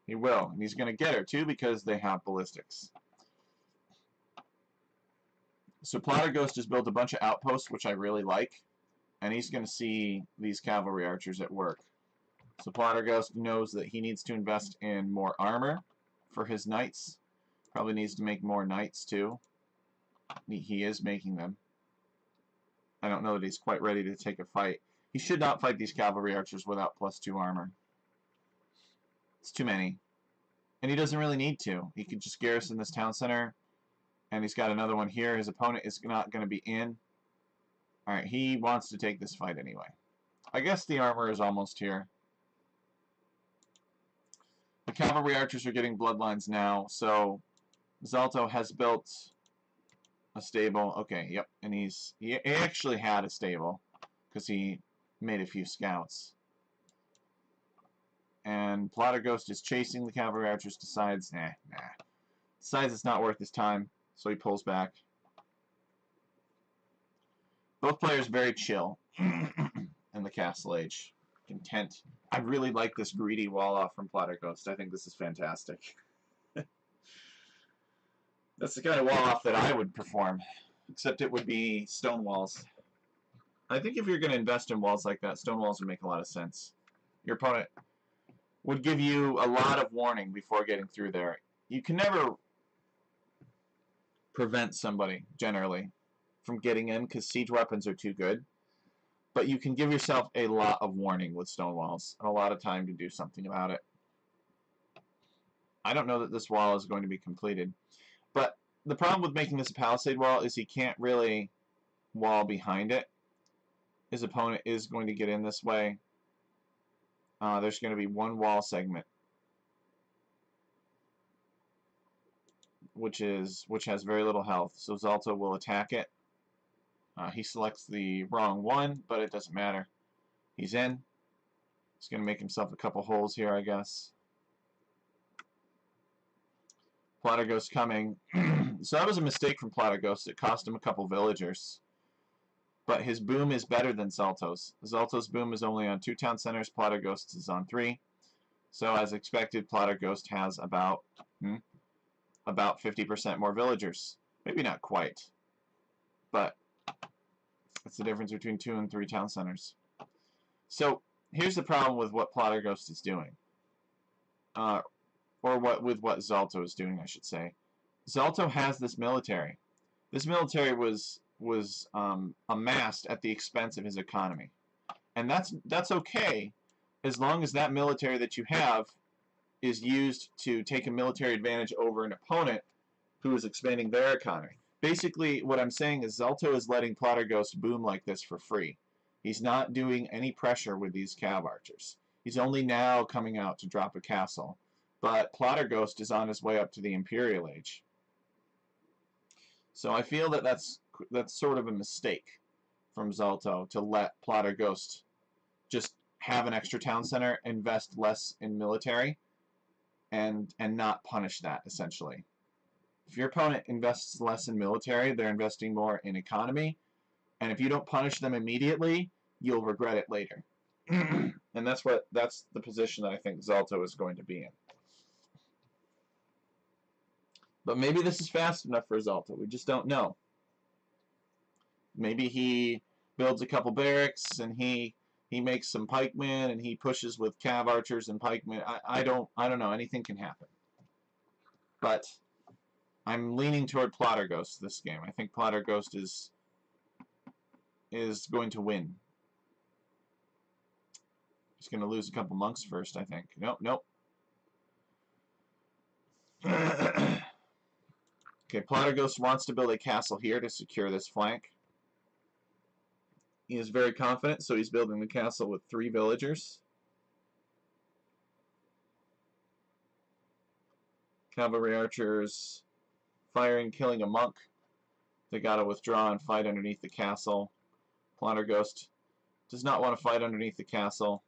He will. And he's going to get her, too, because they have ballistics. So Plotterghost has built a bunch of outposts, which I really like. And he's going to see these cavalry archers at work. So Plotterghost knows that he needs to invest in more armor for his knights. Probably needs to make more knights, too. He is making them. I don't know that he's quite ready to take a fight. He should not fight these cavalry archers without +2 armor. It's too many. And he doesn't really need to. He could just garrison this town center. And he's got another one here. His opponent is not going to be in. Alright, he wants to take this fight anyway. I guess the armor is almost here. The cavalry archers are getting bloodlines now, so Zalto has built a stable. Okay, yep, and he actually had a stable because he made a few scouts. And Plotterghost is chasing the cavalry archers, decides it's not worth his time, so he pulls back. Both players very chill in the Castle Age. Content. I really like this greedy wall off from Plotterghost. I think this is fantastic. That's the kind of wall off that I would perform, except it would be stone walls. I think if you're going to invest in walls like that, stone walls would make a lot of sense. Your opponent would give you a lot of warning before getting through there. You can never prevent somebody, generally, from getting in because siege weapons are too good. But you can give yourself a lot of warning with stone walls and a lot of time to do something about it. I don't know that this wall is going to be completed. But the problem with making this a palisade wall is he can't really wall behind it. His opponent is going to get in this way. There's going to be one wall segment, which has very little health. So Zalto will attack it. He selects the wrong one, but it doesn't matter. He's in. He's going to make himself a couple holes here, I guess. Plotterghost coming. So that was a mistake from Plotterghost. It cost him a couple villagers. But his boom is better than Zalto's. Zalto's boom is only on 2 town centers. Plotterghost's is on 3. So as expected, Plotterghost has about 50% more villagers. Maybe not quite. But that's the difference between 2 and 3 town centers. So here's the problem with what Plotterghost is doing. With what Zalto is doing, I should say. Zalto has this military. This military was amassed at the expense of his economy. And that's okay as long as that military that you have is used to take a military advantage over an opponent who is expanding their economy. Basically, what I'm saying is Zalto is letting Plotter Ghost boom like this for free. He's not doing any pressure with these Cav Archers. He's only now coming out to drop a castle. But Plotter Ghost is on his way up to the Imperial Age. So I feel that that's sort of a mistake from Zalto to let Plotter Ghost just have an extra town center, invest less in military, and not punish that, essentially. If your opponent invests less in military, they're investing more in economy, and if you don't punish them immediately, you'll regret it later. And that's the position that I think Zalto is going to be in. But maybe this is fast enough for Zalto. We just don't know. Maybe he builds a couple barracks and he makes some pikemen and he pushes with Cav Archers and pikemen. I don't know. Anything can happen. But I'm leaning toward Plotter Ghost this game. I think Plotter Ghost is going to win. He's going to lose a couple monks first, I think. Nope. Okay, Plotter Ghost wants to build a castle here to secure this flank. He is very confident, so he's building the castle with 3 villagers. Cavalry archers firing, killing a monk. They gotta withdraw and fight underneath the castle. Plotter Ghost does not want to fight underneath the castle.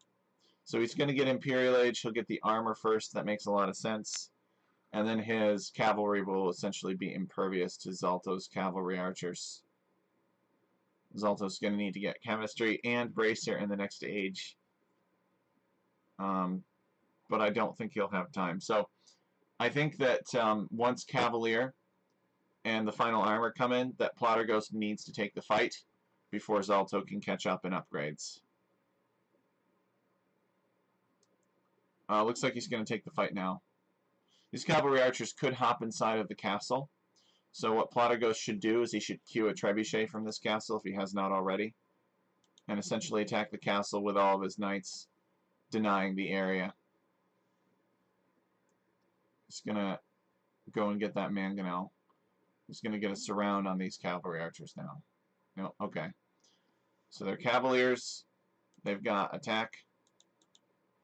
So he's going to get Imperial Age. He'll get the armor first. That makes a lot of sense. And then his cavalry will essentially be impervious to Zalto's cavalry archers. Zalto's going to need to get chemistry and bracer in the next age. But I don't think he'll have time. So I think that once Cavalier and the final armor come in, that Plotter Ghost needs to take the fight before Zalto can catch up in upgrades. Looks like he's going to take the fight now. These cavalry archers could hop inside of the castle. So what Plotter Ghost should do is he should queue a trebuchet from this castle if he has not already, and essentially attack the castle with all of his knights, denying the area. He's going to go and get that mangonel. He's going to get a surround on these cavalry archers now. No, okay. So they're cavaliers. They've got attack.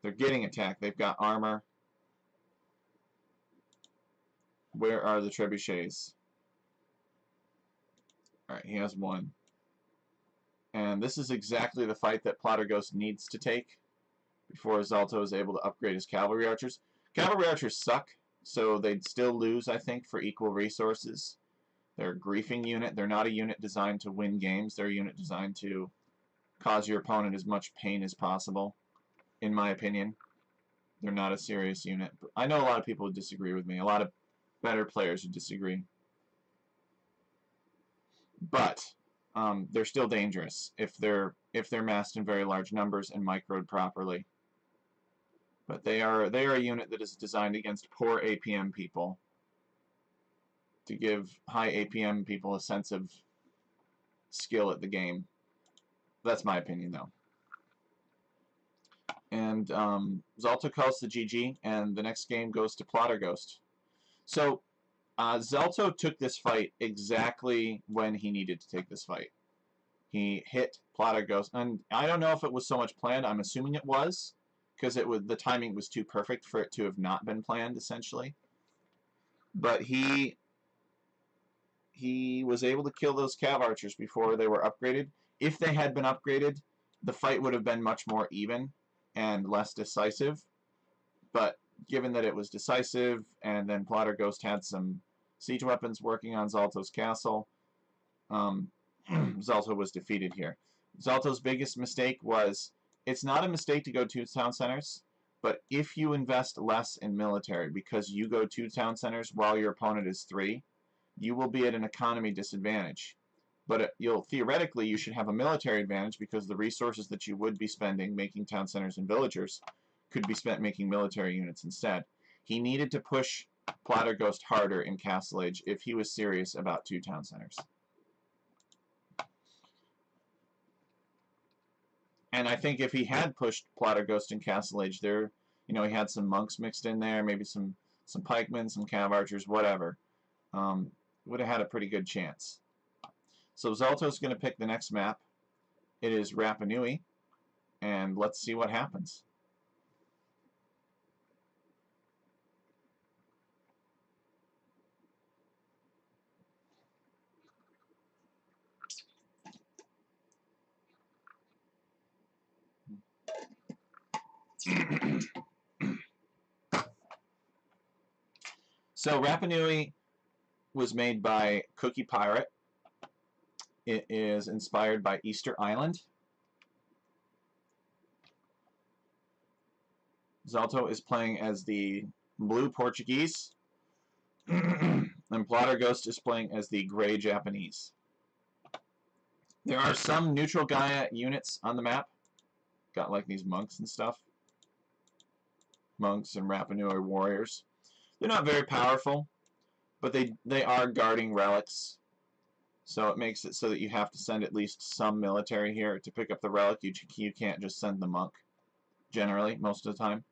They're getting attack. They've got armor. Where are the trebuchets? Alright, he has one. And this is exactly the fight that Plotter Ghost needs to take before Zalto is able to upgrade his cavalry archers. Cavalry archers suck, so they'd still lose, I think, for equal resources. They're a griefing unit. They're not a unit designed to win games. They're a unit designed to cause your opponent as much pain as possible, in my opinion. They're not a serious unit. But I know a lot of people would disagree with me. A lot of better players would disagree. But they're still dangerous if they're massed in very large numbers and microed properly. But they are a unit that is designed against poor APM people, to give high APM people a sense of skill at the game. That's my opinion, though. And Zalto calls the GG, and the next game goes to Plotter Ghost. So Zalto took this fight exactly when he needed to take this fight. He hit Plotter Ghost, and I don't know if it was so much planned. I'm assuming it was, because the timing was too perfect for it to have not been planned, essentially. But he was able to kill those Cav Archers before they were upgraded. If they had been upgraded, the fight would have been much more even and less decisive. But given that it was decisive, and then Plotter Ghost had some siege weapons working on Zalto's castle, Zalto was defeated here. Zalto's biggest mistake was, it's not a mistake to go 2 town centers, but if you invest less in military because you go 2 town centers while your opponent is 3, you will be at an economy disadvantage. But theoretically, you should have a military advantage because the resources that you would be spending making town centers and villagers could be spent making military units instead. He needed to push Plotter Ghost harder in Castle Age if he was serious about 2 town centers. And I think if he had pushed Plotter Ghost in Castle Age, there You know, he had some monks mixed in there, maybe some pikemen, some cav archers, whatever. Would have had a pretty good chance. So Zalto's going to pick the next map. It is Rapa Nui, and let's see what happens. So Rapa Nui was made by Cookie Pirate. It is inspired by Easter Island. Zalto is playing as the blue Portuguese, and Plotter Ghost is playing as the gray Japanese. There are some neutral Gaia units on the map. Got like these monks and stuff. Monks and Rapa Nui warriors. They're not very powerful, but they are guarding relics. So it makes it so that you have to send at least some military here to pick up the relic. You can't just send the monk, generally, most of the time,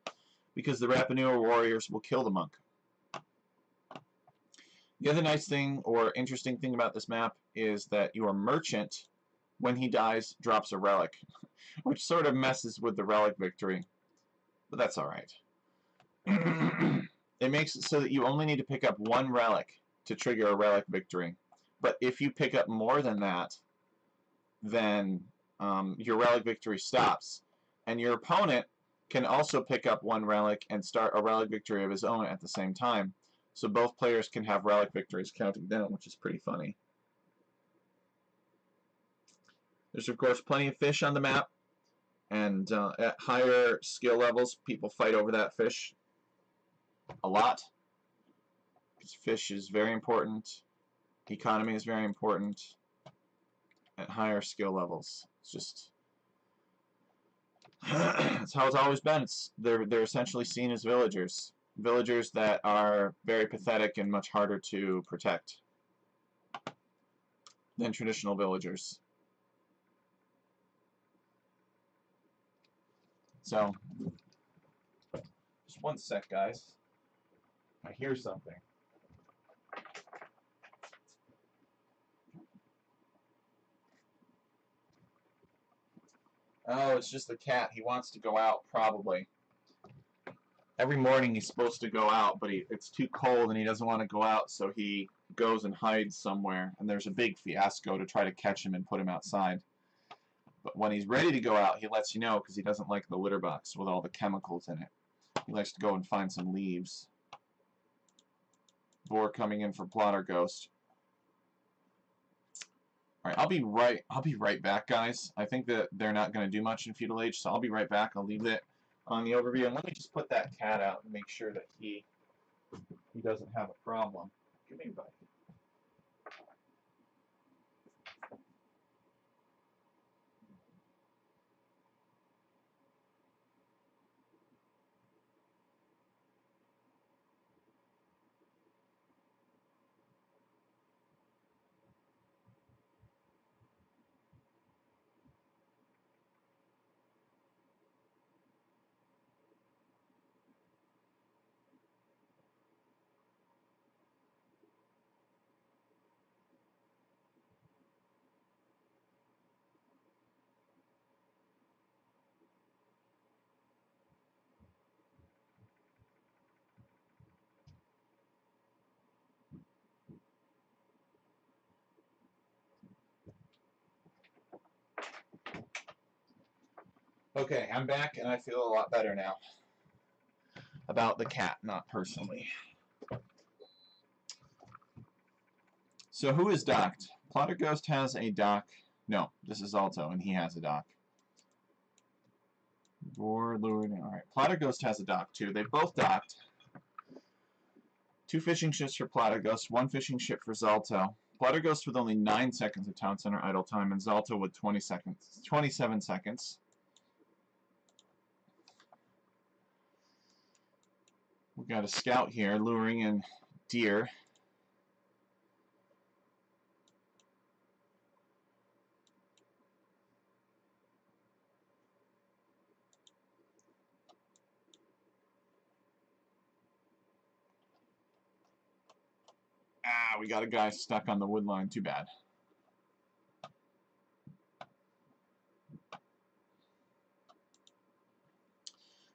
because the Rapa Nui warriors will kill the monk. The other nice thing or interesting thing about this map is that your merchant, when he dies, drops a relic, which sort of messes with the relic victory, but that's alright. It makes it so that you only need to pick up one relic to trigger a relic victory. But if you pick up more than that, then your relic victory stops. And your opponent can also pick up one relic and start a relic victory of his own at the same time. So both players can have relic victories counting down, which is pretty funny. There's, of course, plenty of fish on the map. And at higher skill levels, people fight over that fish a lot. Because fish is very important. Economy is very important at higher skill levels. It's just that's how it's always been. They're essentially seen as villagers that are very pathetic and much harder to protect than traditional villagers. So just one sec, guys. I hear something. Oh, it's just the cat. He wants to go out, probably. Every morning he's supposed to go out, but it's too cold and he doesn't want to go out, so he goes and hides somewhere. And there's a big fiasco to try to catch him and put him outside. But when he's ready to go out, he lets you know because he doesn't like the litter box with all the chemicals in it. He likes to go and find some leaves. Boar coming in for Plotter Ghost. Alright, I'll be right back, guys. I think that they're not going to do much in Feudal Age, so I'll be right back. I'll leave it on the overview. And let me just put that cat out and make sure that he doesn't have a problem. Give me a bite. Okay, I'm back and I feel a lot better now. About the cat, not personally. So who is docked? Plotter Ghost has a dock. No, this is Alto, and he has a dock. Alright, Plotter Ghost has a dock too. They both docked. 2 fishing ships for Plotter Ghost, 1 fishing ship for Zalto. Plotter Ghost with only 9 seconds of Town Center idle time, and Zalto with 27 seconds. We've got a scout here luring in deer. Ah, we got a guy stuck on the wood line. Too bad.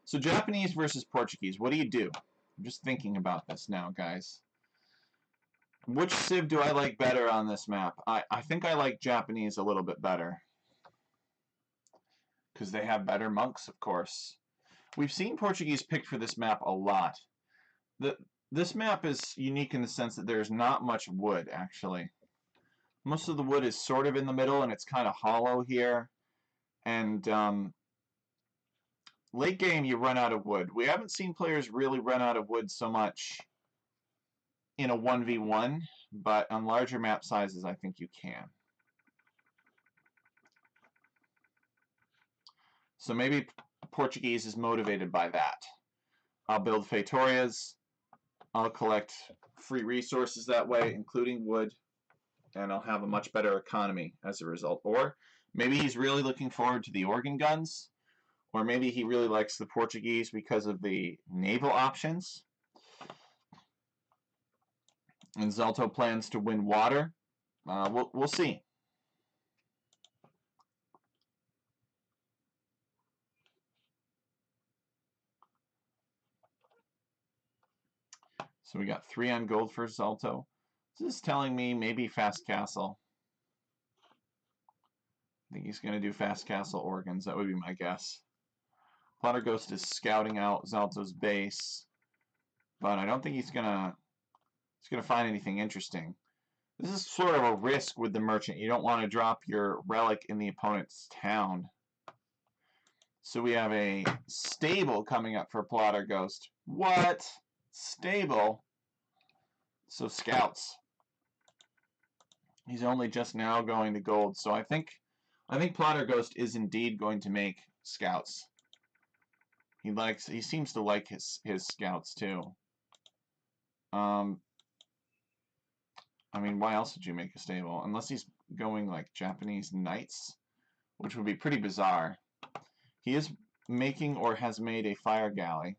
So Japanese versus Portuguese. What do you do? I'm just thinking about this now, guys. Which civ do I like better on this map? I think I like Japanese a little bit better. Because they have better monks, of course. We've seen Portuguese picked for this map a lot. This map is unique in the sense that there's not much wood, actually. Most of the wood is sort of in the middle, and it's kind of hollow here. And late game, you run out of wood. We haven't seen players really run out of wood so much in a 1v1, but on larger map sizes, I think you can. So maybe Portuguese is motivated by that. I'll build Feitorias. I'll collect free resources that way, including wood, and I'll have a much better economy as a result. Or maybe he's really looking forward to the organ guns, or maybe he really likes the Portuguese because of the naval options. And Zalto plans to win water. We'll see. So we got 3 on gold for Zalto. This is telling me maybe Fast Castle. I think he's going to do Fast Castle organs. That would be my guess. Plotter Ghost is scouting out Zalto's base, but I don't think he's going to find anything interesting. This is sort of a risk with the merchant. You don't want to drop your relic in the opponent's town. So we have a stable coming up for Plotter Ghost. What? Stable? So scouts. He's only just now going to gold. So I think Plotter Ghost is indeed going to make scouts. He seems to like his scouts too. I mean, why else would you make a stable? Unless he's going like Japanese knights, which would be pretty bizarre. He is making or has made a fire galley.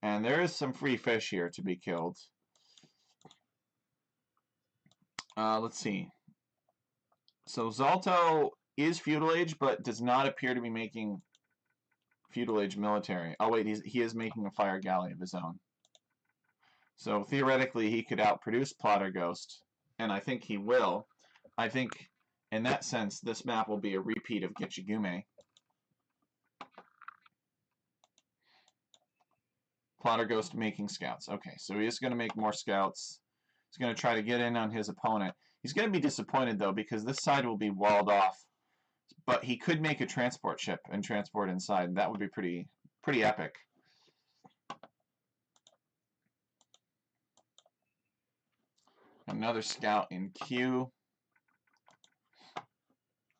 And there is some free fish here to be killed. Let's see. So Zalto is feudal age, but does not appear to be making feudal age military. Oh wait, he is making a fire galley of his own. So theoretically, he could outproduce Plotter Ghost, and I think he will. I think, in that sense, this map will be a repeat of Gichigume. Plotter Ghost making scouts. Okay, so he is going to make more scouts. He's going to try to get in on his opponent. He's going to be disappointed, though, because this side will be walled off. But he could make a transport ship and transport inside. That would be pretty epic. Another scout in queue.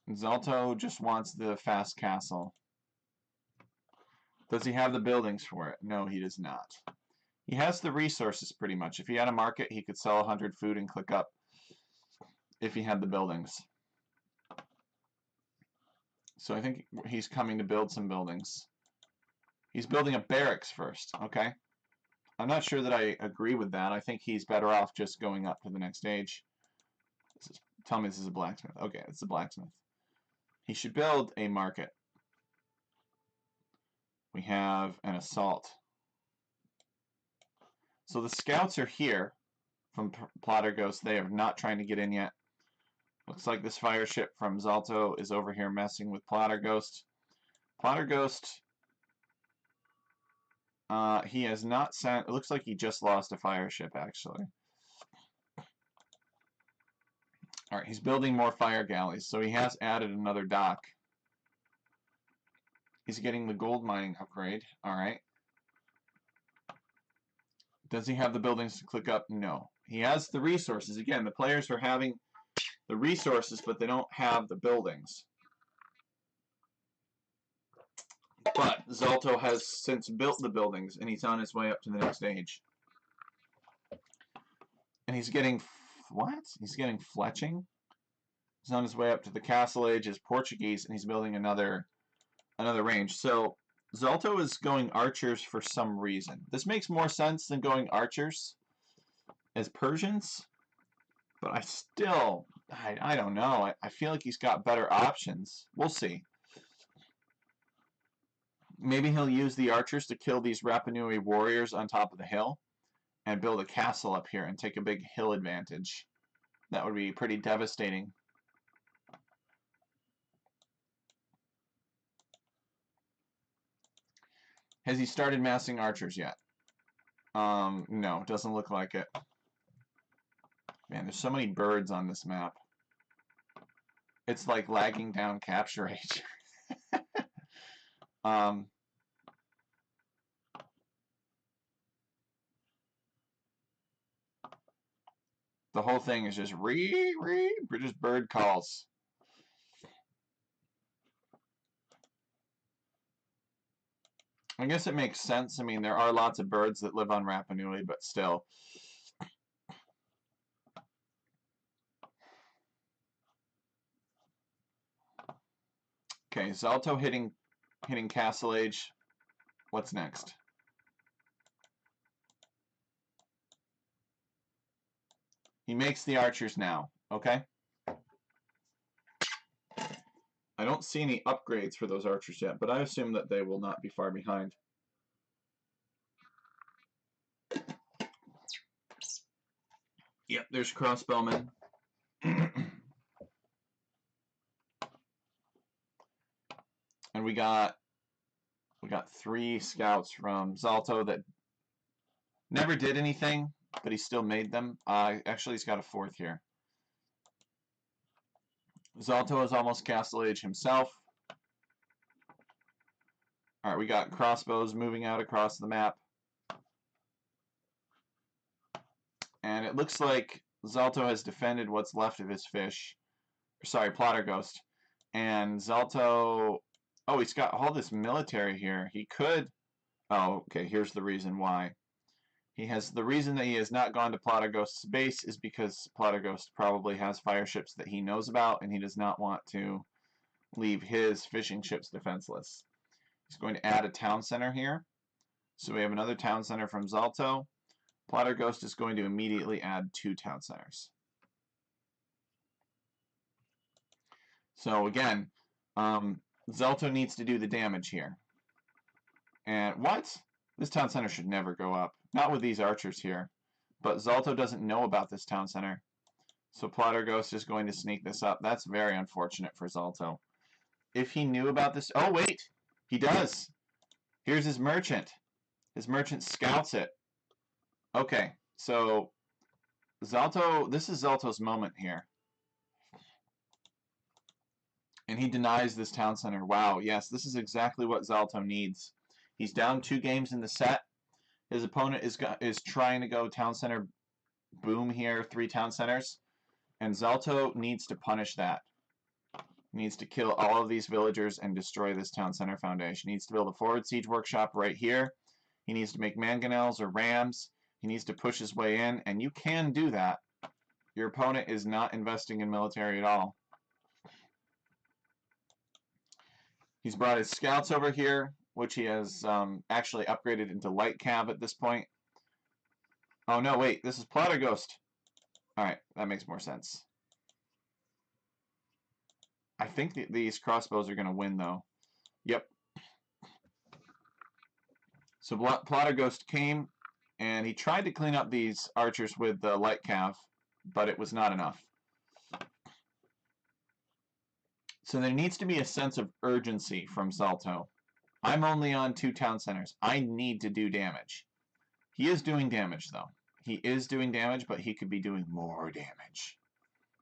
Zalto just wants the fast castle. Does he have the buildings for it? No, he does not. He has the resources pretty much. If he had a market, he could sell 100 food and click up if he had the buildings. So I think he's coming to build some buildings. He's building a barracks first, okay? I'm not sure that I agree with that. I think he's better off just going up to the next stage. Tell me this is a blacksmith. Okay, it's a blacksmith. He should build a market. We have an assault. So the scouts are here from Plotter Ghost. They are not trying to get in yet. Looks like this fire ship from Zalto is over here messing with Plotter Ghost. Plotter Ghost, he has not sent... It looks like he just lost a fire ship, actually. Alright, he's building more fire galleys, so he has added another dock. He's getting the gold mining upgrade. Alright. Does he have the buildings to click up? No. He has the resources. Again, the players are having the resources, but they don't have the buildings. But Zalto has since built the buildings, and he's on his way up to the next stage. And he's getting... What? He's getting fletching? He's on his way up to the castle age as Portuguese, and he's building another range. So Zalto is going archers for some reason. This makes more sense than going archers. as Persians, but I don't know. I feel like he's got better options. We'll see. Maybe he'll use the archers to kill these Rapa Nui warriors on top of the hill and build a castle up here and take a big hill advantage. That would be pretty devastating. Has he started massing archers yet? No, doesn't look like it. Man, there's so many birds on this map. It's like lagging down capture rate. The whole thing is just just bird calls. I guess it makes sense. I mean, there are lots of birds that live on Rapa Nui, but still. Okay, Zalto hitting Castle Age. What's next? He makes the archers now, okay? I don't see any upgrades for those archers yet, but I assume that they will not be far behind. Yep, there's crossbowmen. And we got 3 scouts from Zalto that never did anything, but he still made them. Actually, he's got a 4th here. Zalto is almost Castle Age himself. Alright, we got crossbows moving out across the map. And it looks like Zalto has defended what's left of his fish. Sorry, Plotter Ghost. And Zalto... Oh, he's got all this military here. He could... Oh, okay, here's the reason why. The reason that he has not gone to Plotter Ghost's base is because Plotter Ghost probably has fire ships that he knows about, and he does not want to leave his fishing ships defenseless. He's going to add a town center here. So we have another town center from Zalto. Plotter Ghost is going to immediately add 2 town centers. So again, Zalto needs to do the damage here. And what? This town center should never go up. Not with these archers here. But Zalto doesn't know about this town center. So Plotter Ghost is going to sneak this up. That's very unfortunate for Zalto. If he knew about this... Oh, wait! He does! Here's his merchant. His merchant scouts it. Okay, so Zalto... This is Zalto's moment here. And he denies this town center. Wow, yes, this is exactly what Zalto needs. He's down 2 games in the set. His opponent is trying to go town center boom here, 3 town centers. And Zalto needs to punish that. He needs to kill all of these villagers and destroy this town center foundation. He needs to build a forward siege workshop right here. He needs to make mangonels or rams. He needs to push his way in, and you can do that. Your opponent is not investing in military at all. He's brought his scouts over here, which he has actually upgraded into light cav at this point. Oh no, wait, this is Plotter Ghost. Alright, that makes more sense. I think these crossbows are going to win, though. Yep. So Plotter Ghost came, and he tried to clean up these archers with the light cav, but it was not enough. So there needs to be a sense of urgency from Zalto. I'm only on 2 town centers. I need to do damage. He is doing damage, though. He is doing damage, but he could be doing more damage.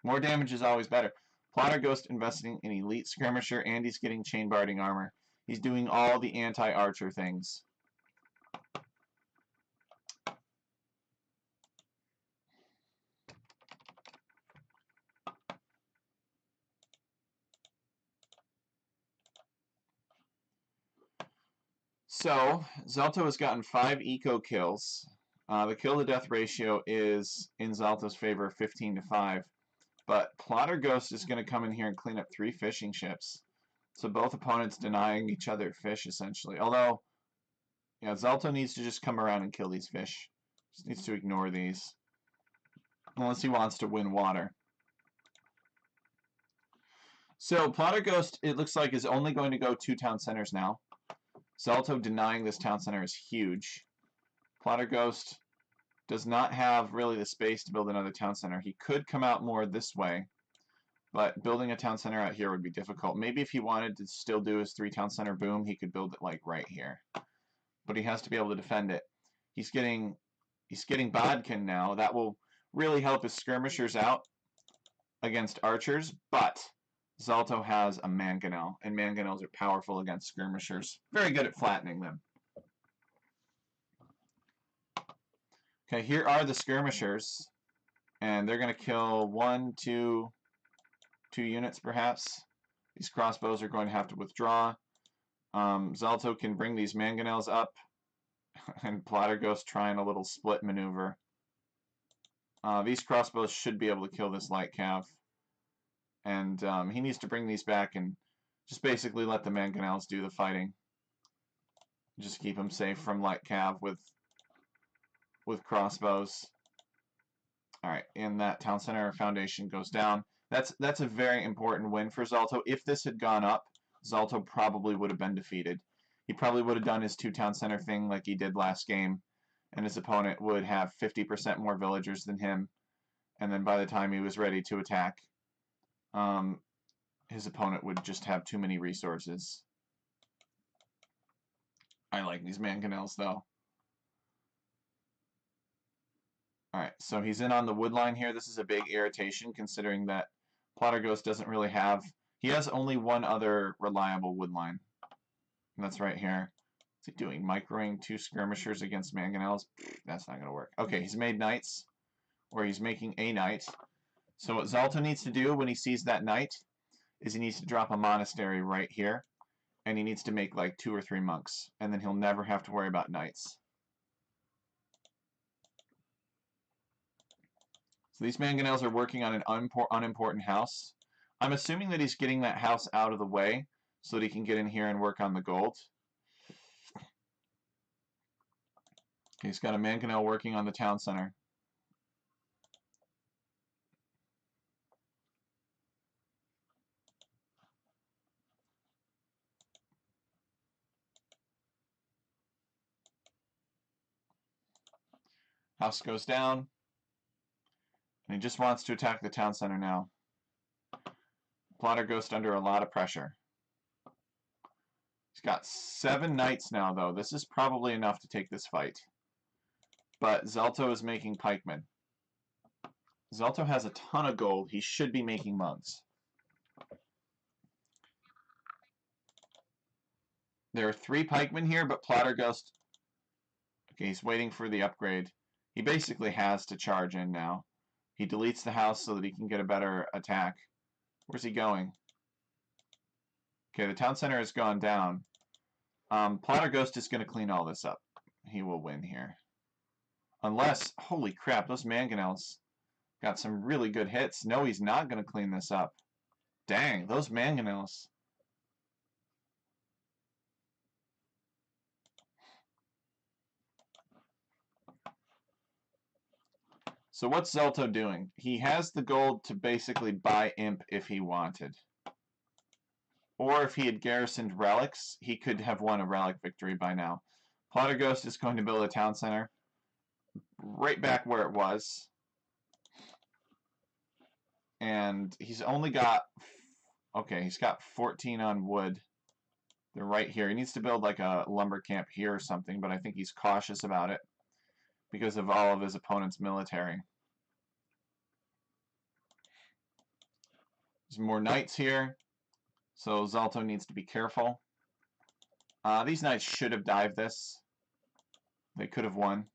More damage is always better. Plotter Ghost investing in elite skirmisher, and he's getting chain barding armor. He's doing all the anti-archer things. So, Zalto has gotten 5 eco kills. The kill-to-death ratio is in Zalto's favor, 15-5. But Plotter Ghost is going to come in here and clean up 3 fishing ships. So both opponents denying each other fish, essentially. Although, yeah, Zalto needs to just come around and kill these fish. Just needs to ignore these. Unless he wants to win water. So Plotter Ghost, it looks like, is only going to go 2 town centers now. Zalto denying this town center is huge. Plotter Ghost does not have really the space to build another town center. He could come out more this way, but building a town center out here would be difficult. Maybe if he wanted to still do his 3 town center boom, he could build it like right here. But he has to be able to defend it. He's getting Bodkin now. That will really help his skirmishers out against archers, but Zalto has a mangonel, and mangonels are powerful against skirmishers. Very good at flattening them. Okay, here are the skirmishers, and they're going to kill 1, 2 units perhaps. These crossbows are going to have to withdraw. Zalto can bring these mangonels up, and Plotter Ghost trying a little split maneuver. These crossbows should be able to kill this light cav. And he needs to bring these back and just basically let the mangonels do the fighting. Just keep them safe from light cav with crossbows. Alright, and that town center foundation goes down. That's a very important win for Zalto. If this had gone up, Zalto probably would have been defeated. He probably would have done his 2 town center thing like he did last game, and his opponent would have 50% more villagers than him, and then by the time he was ready to attack, his opponent would just have too many resources. I like these mangonels though. Alright, so he's in on the wood line here. This is a big irritation considering that Plotter Ghost doesn't really have... He has only one other reliable wood line. And that's right here. What's he doing? Microing 2 skirmishers against mangonels? That's not going to work. Okay, he's made knights. Or he's making a knight. So what Zalto needs to do when he sees that knight is he needs to drop a monastery right here. And he needs to make like 2 or 3 monks. And then he'll never have to worry about knights. So these mangonels are working on an unimportant house. I'm assuming that he's getting that house out of the way so that he can get in here and work on the gold. He's got a mangonel working on the town center. House goes down. And he just wants to attack the town center now. Plotter Ghost under a lot of pressure. He's got 7 knights now, though. This is probably enough to take this fight. But Zalto is making pikemen. Zalto has a ton of gold. He should be making monks. There are 3 pikemen here, but Plotter Ghost... Okay, he's waiting for the upgrade. He basically has to charge in now. He deletes the house so that he can get a better attack. Where's he going? Okay, the town center has gone down. Plotter Ghost is going to clean all this up. He will win here. Unless, holy crap, those mangonels got some really good hits. No, he's not going to clean this up. Dang, those mangonels. So what's Zalto doing? He has the gold to basically buy Imp if he wanted. Or if he had garrisoned relics, he could have won a relic victory by now. Plotter Ghost is going to build a town center right back where it was. And he's only got... Okay, he's got 14 on wood. They're right here. He needs to build like a lumber camp here or something, but I think he's cautious about it because of all of his opponent's military. There's more knights here, so Zalto needs to be careful. These knights should have dived this. They could have won.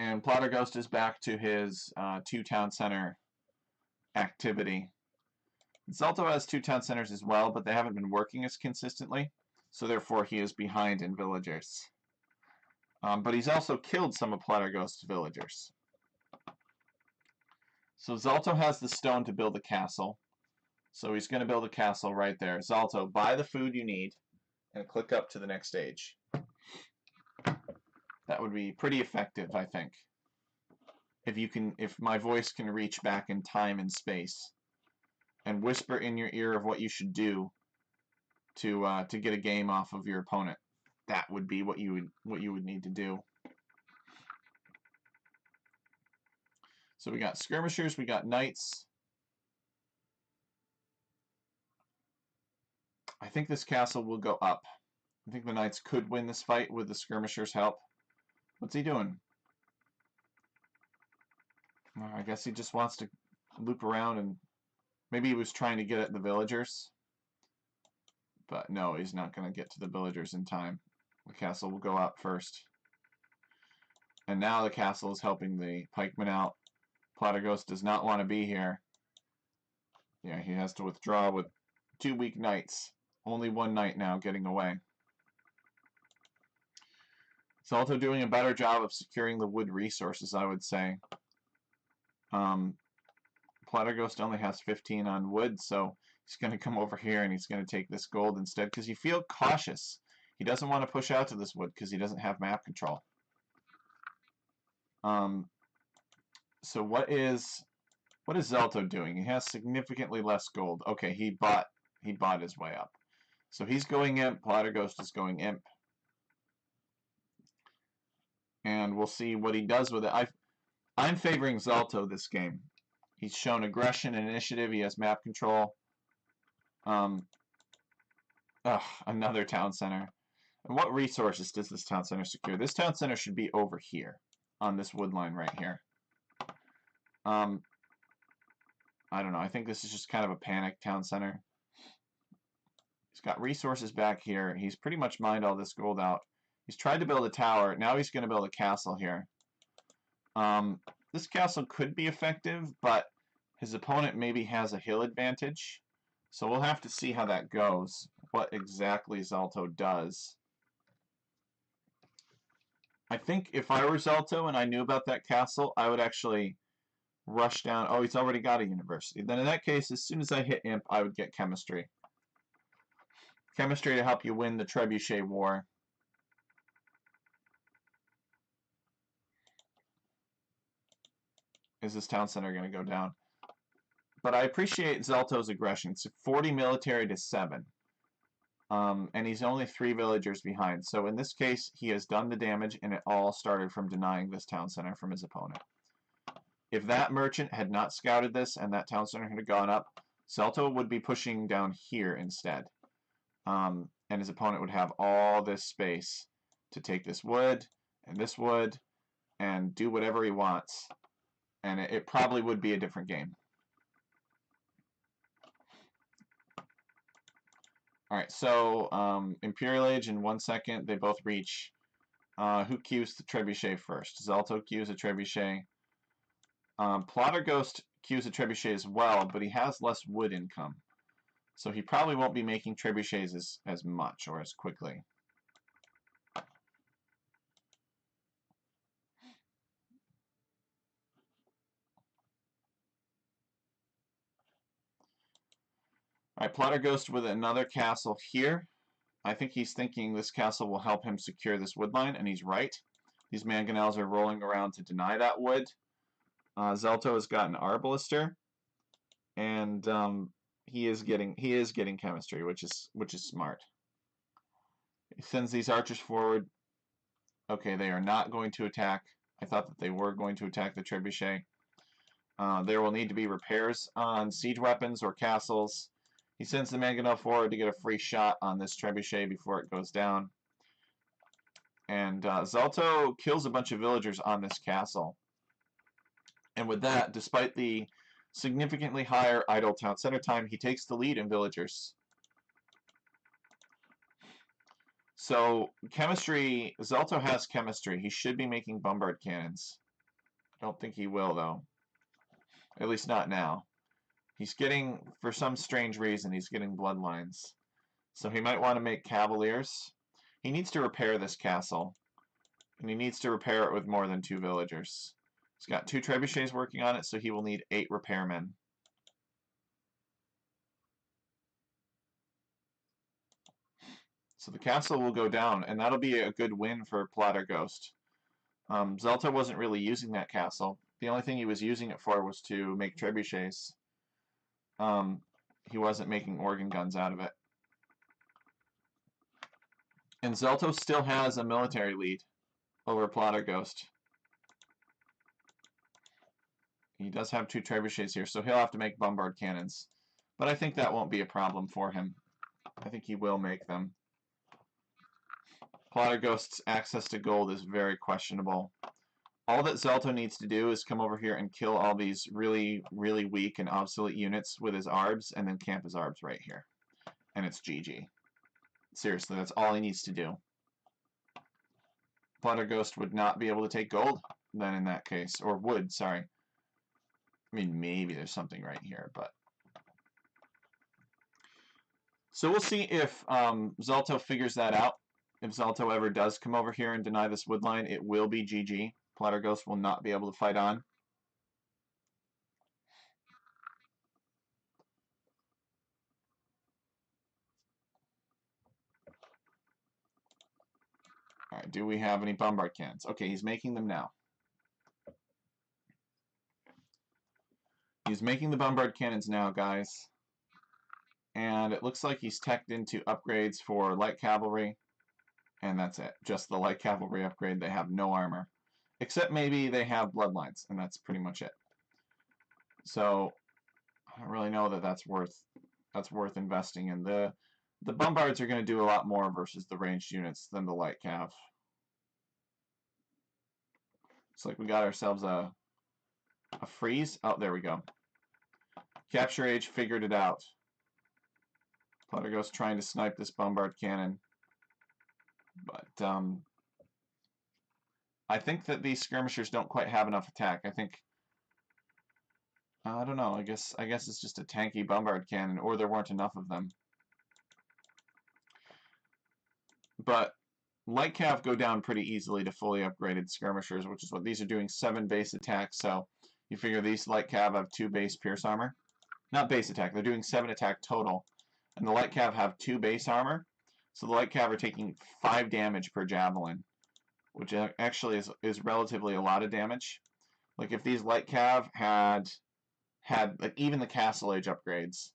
And Plotter Ghost is back to his 2 town center activity. Zalto has 2 town centers as well, but they haven't been working as consistently, so therefore he is behind in villagers. But he's also killed some of Platerghost's villagers. So Zalto has the stone to build a castle. So he's going to build a castle right there. Zalto, buy the food you need and click up to the next stage. That would be pretty effective, I think. If my voice can reach back in time and space and whisper in your ear of what you should do to get a game off of your opponent, that would be what you would need to do. So we got skirmishers, we got knights. I think this castle will go up. I think the knights could win this fight with the skirmishers' help. What's he doing? I guess he just wants to loop around, and maybe he was trying to get at the villagers. But no, he's not going to get to the villagers in time. The castle will go up first. And now the castle is helping the pikemen out. Platerghost does not want to be here. Yeah, he has to withdraw with 2 weak knights. Only 1 knight now getting away. Zalto doing a better job of securing the wood resources, I would say. Platerghost only has 15 on wood, so he's going to come over here and he's going to take this gold instead because you feel cautious. He doesn't want to push out to this wood because he doesn't have map control. So what is Zalto doing? He has significantly less gold. Okay, he bought his way up. So he's going imp. Platerghost is going imp. And we'll see what he does with it. I'm favoring Zalto this game. He's shown aggression and initiative. He has map control. Another town center. And what resources does this town center secure? This town center should be over here on this wood line right here. I don't know. I think this is just kind of a panic town center. He's got resources back here. He's pretty much mined all this gold out. He's tried to build a tower. Now he's going to build a castle here. This castle could be effective, but his opponent maybe has a hill advantage. So we'll have to see how that goes, what exactly Zalto does. I think if I were Zalto and I knew about that castle, I would actually rush down. Oh, he's already got a university. Then in that case, as soon as I hit imp, I would get chemistry. Chemistry to help you win the Trebuchet War. Is this town center going to go down? But I appreciate Zalto's aggression. It's 40 military to 7. And he's only 3 villagers behind. So in this case, he has done the damage, and it all started from denying this town center from his opponent. If that merchant had not scouted this and that town center had gone up, Zalto would be pushing down here instead. And his opponent would have all this space to take this wood and do whatever he wants. And it probably would be a different game. Alright, so Imperial Age in 1 second, they both reach. Who queues the Trebuchet first? Zalto queues a Trebuchet. Platerghost queues a Trebuchet as well, but he has less wood income. So he probably won't be making Trebuchets as much or as quickly. Alright, Platerghost with another castle here. I think he's thinking this castle will help him secure this wood line, and he's right. These mangonels are rolling around to deny that wood. Zalto has got an Arbalister, and he is getting chemistry, which is smart. He sends these archers forward. Okay, they are not going to attack. I thought that they were going to attack the Trebuchet. There will need to be repairs on siege weapons or castles. He sends the mangonel forward to get a free shot on this Trebuchet before it goes down. And Zalto kills a bunch of villagers on this castle. And with that, despite the significantly higher idle town center time, he takes the lead in villagers. So, chemistry, Zalto has chemistry. He should be making bombard cannons. I don't think he will, though. At least not now. He's getting, for some strange reason, he's getting bloodlines. So he might want to make cavaliers. He needs to repair this castle. And he needs to repair it with more than 2 villagers. He's got 2 trebuchets working on it, so he will need 8 repairmen. So the castle will go down, and that'll be a good win for Plotterghost. Zelta wasn't really using that castle. The only thing he was using it for was to make trebuchets. He wasn't making organ guns out of it. And Zelto still has a military lead over Plotterghost. He does have 2 trebuchets here, so he'll have to make bombard cannons. But I think that won't be a problem for him. I think he will make them. Plotterghost's access to gold is very questionable. All that Zelto needs to do is come over here and kill all these really, really weak and obsolete units with his ARBs, and then camp his ARBs right here. And it's GG. Seriously, that's all he needs to do. Plotterghost would not be able to take gold then in that case. Or would, sorry. I mean, maybe there's something right here, but... So we'll see if Zelto figures that out. If Zelto ever does come over here and deny this wood line, it will be GG. Plotterghost will not be able to fight on. Alright, do we have any bombard cannons? Okay, he's making them now. He's making the bombard cannons now, guys. And it looks like he's teched into upgrades for light cavalry. And that's it. Just the light cavalry upgrade. They have no armor. Except maybe they have bloodlines, and that's pretty much it. So I don't really know that that's worth investing in. The bombards are going to do a lot more versus the ranged units than the light cav. It's like we got ourselves a freeze. Oh, there we go. Capture Age figured it out. Plotterghost trying to snipe this bombard cannon. But I think that these skirmishers don't quite have enough attack. I don't know. I guess it's just a tanky bombard cannon, or there weren't enough of them. But light cav go down pretty easily to fully upgraded skirmishers, which is what these are doing. 7 base attack. So you figure these light cav have 2 base pierce armor. Not base attack. They're doing 7 attack total, and the light cav have 2 base armor. So the light cav are taking 5 damage per javelin, which actually is relatively a lot of damage. Like if these light cav had like even the Castle Age upgrades,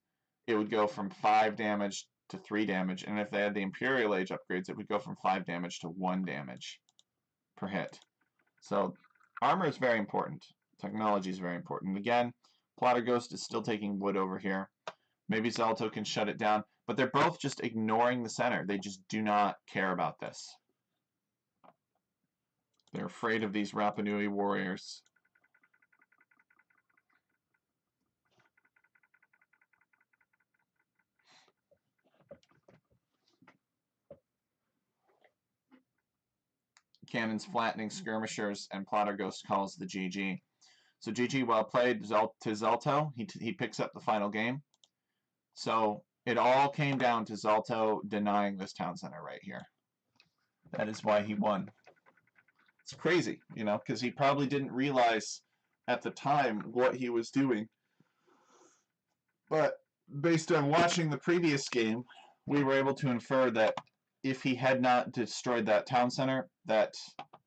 it would go from 5 damage to 3 damage, and if they had the Imperial Age upgrades, it would go from 5 damage to 1 damage per hit. So armor is very important. Technology is very important. Again, Plotterghost is still taking wood over here. Maybe Zelto can shut it down, but they're both just ignoring the center. They just do not care about this. They're afraid of these Rapa Nui warriors. Cannons flattening skirmishers, and Plotterghost calls the GG. So GG, well played to Zelto. He picks up the final game. So it all came down to Zelto denying this town center right here. That is why he won. It's crazy, you know, because he probably didn't realize at the time what he was doing. But based on watching the previous game, we were able to infer that if he had not destroyed that town center, that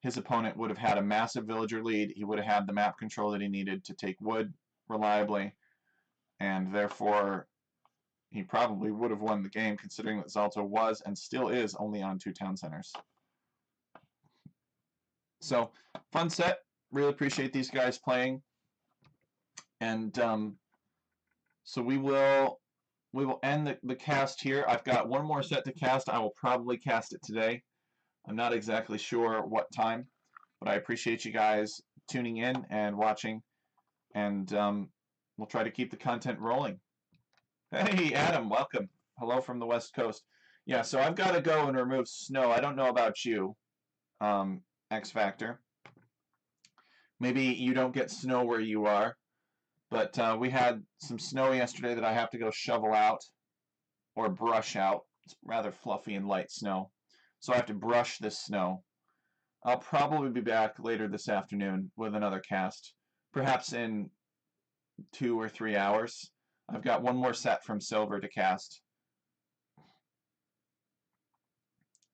his opponent would have had a massive villager lead. He would have had the map control that he needed to take wood reliably, and therefore he probably would have won the game, considering that Zelto was and still is only on 2 town centers. So, fun set. Really appreciate these guys playing. And so we will end the cast here. I've got one more set to cast. I will probably cast it today. I'm not exactly sure what time, but I appreciate you guys tuning in and watching, and we'll try to keep the content rolling. Hey, Adam, welcome. Hello from the West Coast. Yeah, so I've got to go and remove snow. I don't know about you, X Factor. Maybe you don't get snow where you are, but we had some snow yesterday that I have to go shovel out or brush out. It's rather fluffy and light snow. So I have to brush this snow. I'll probably be back later this afternoon with another cast, perhaps in 2 or 3 hours. I've got one more set from Silver to cast.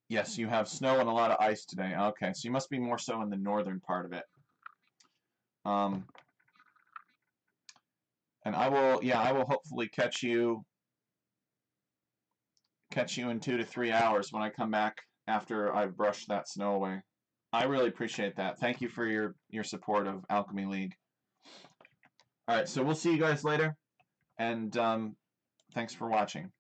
Yes, you have snow and a lot of ice today. Okay, so you must be more so in the northern part of it. And I will hopefully catch you in 2 to 3 hours when I come back after I've brushed that snow away. I really appreciate that. Thank you for your support of Alchemy League. All right, so we'll see you guys later, and thanks for watching.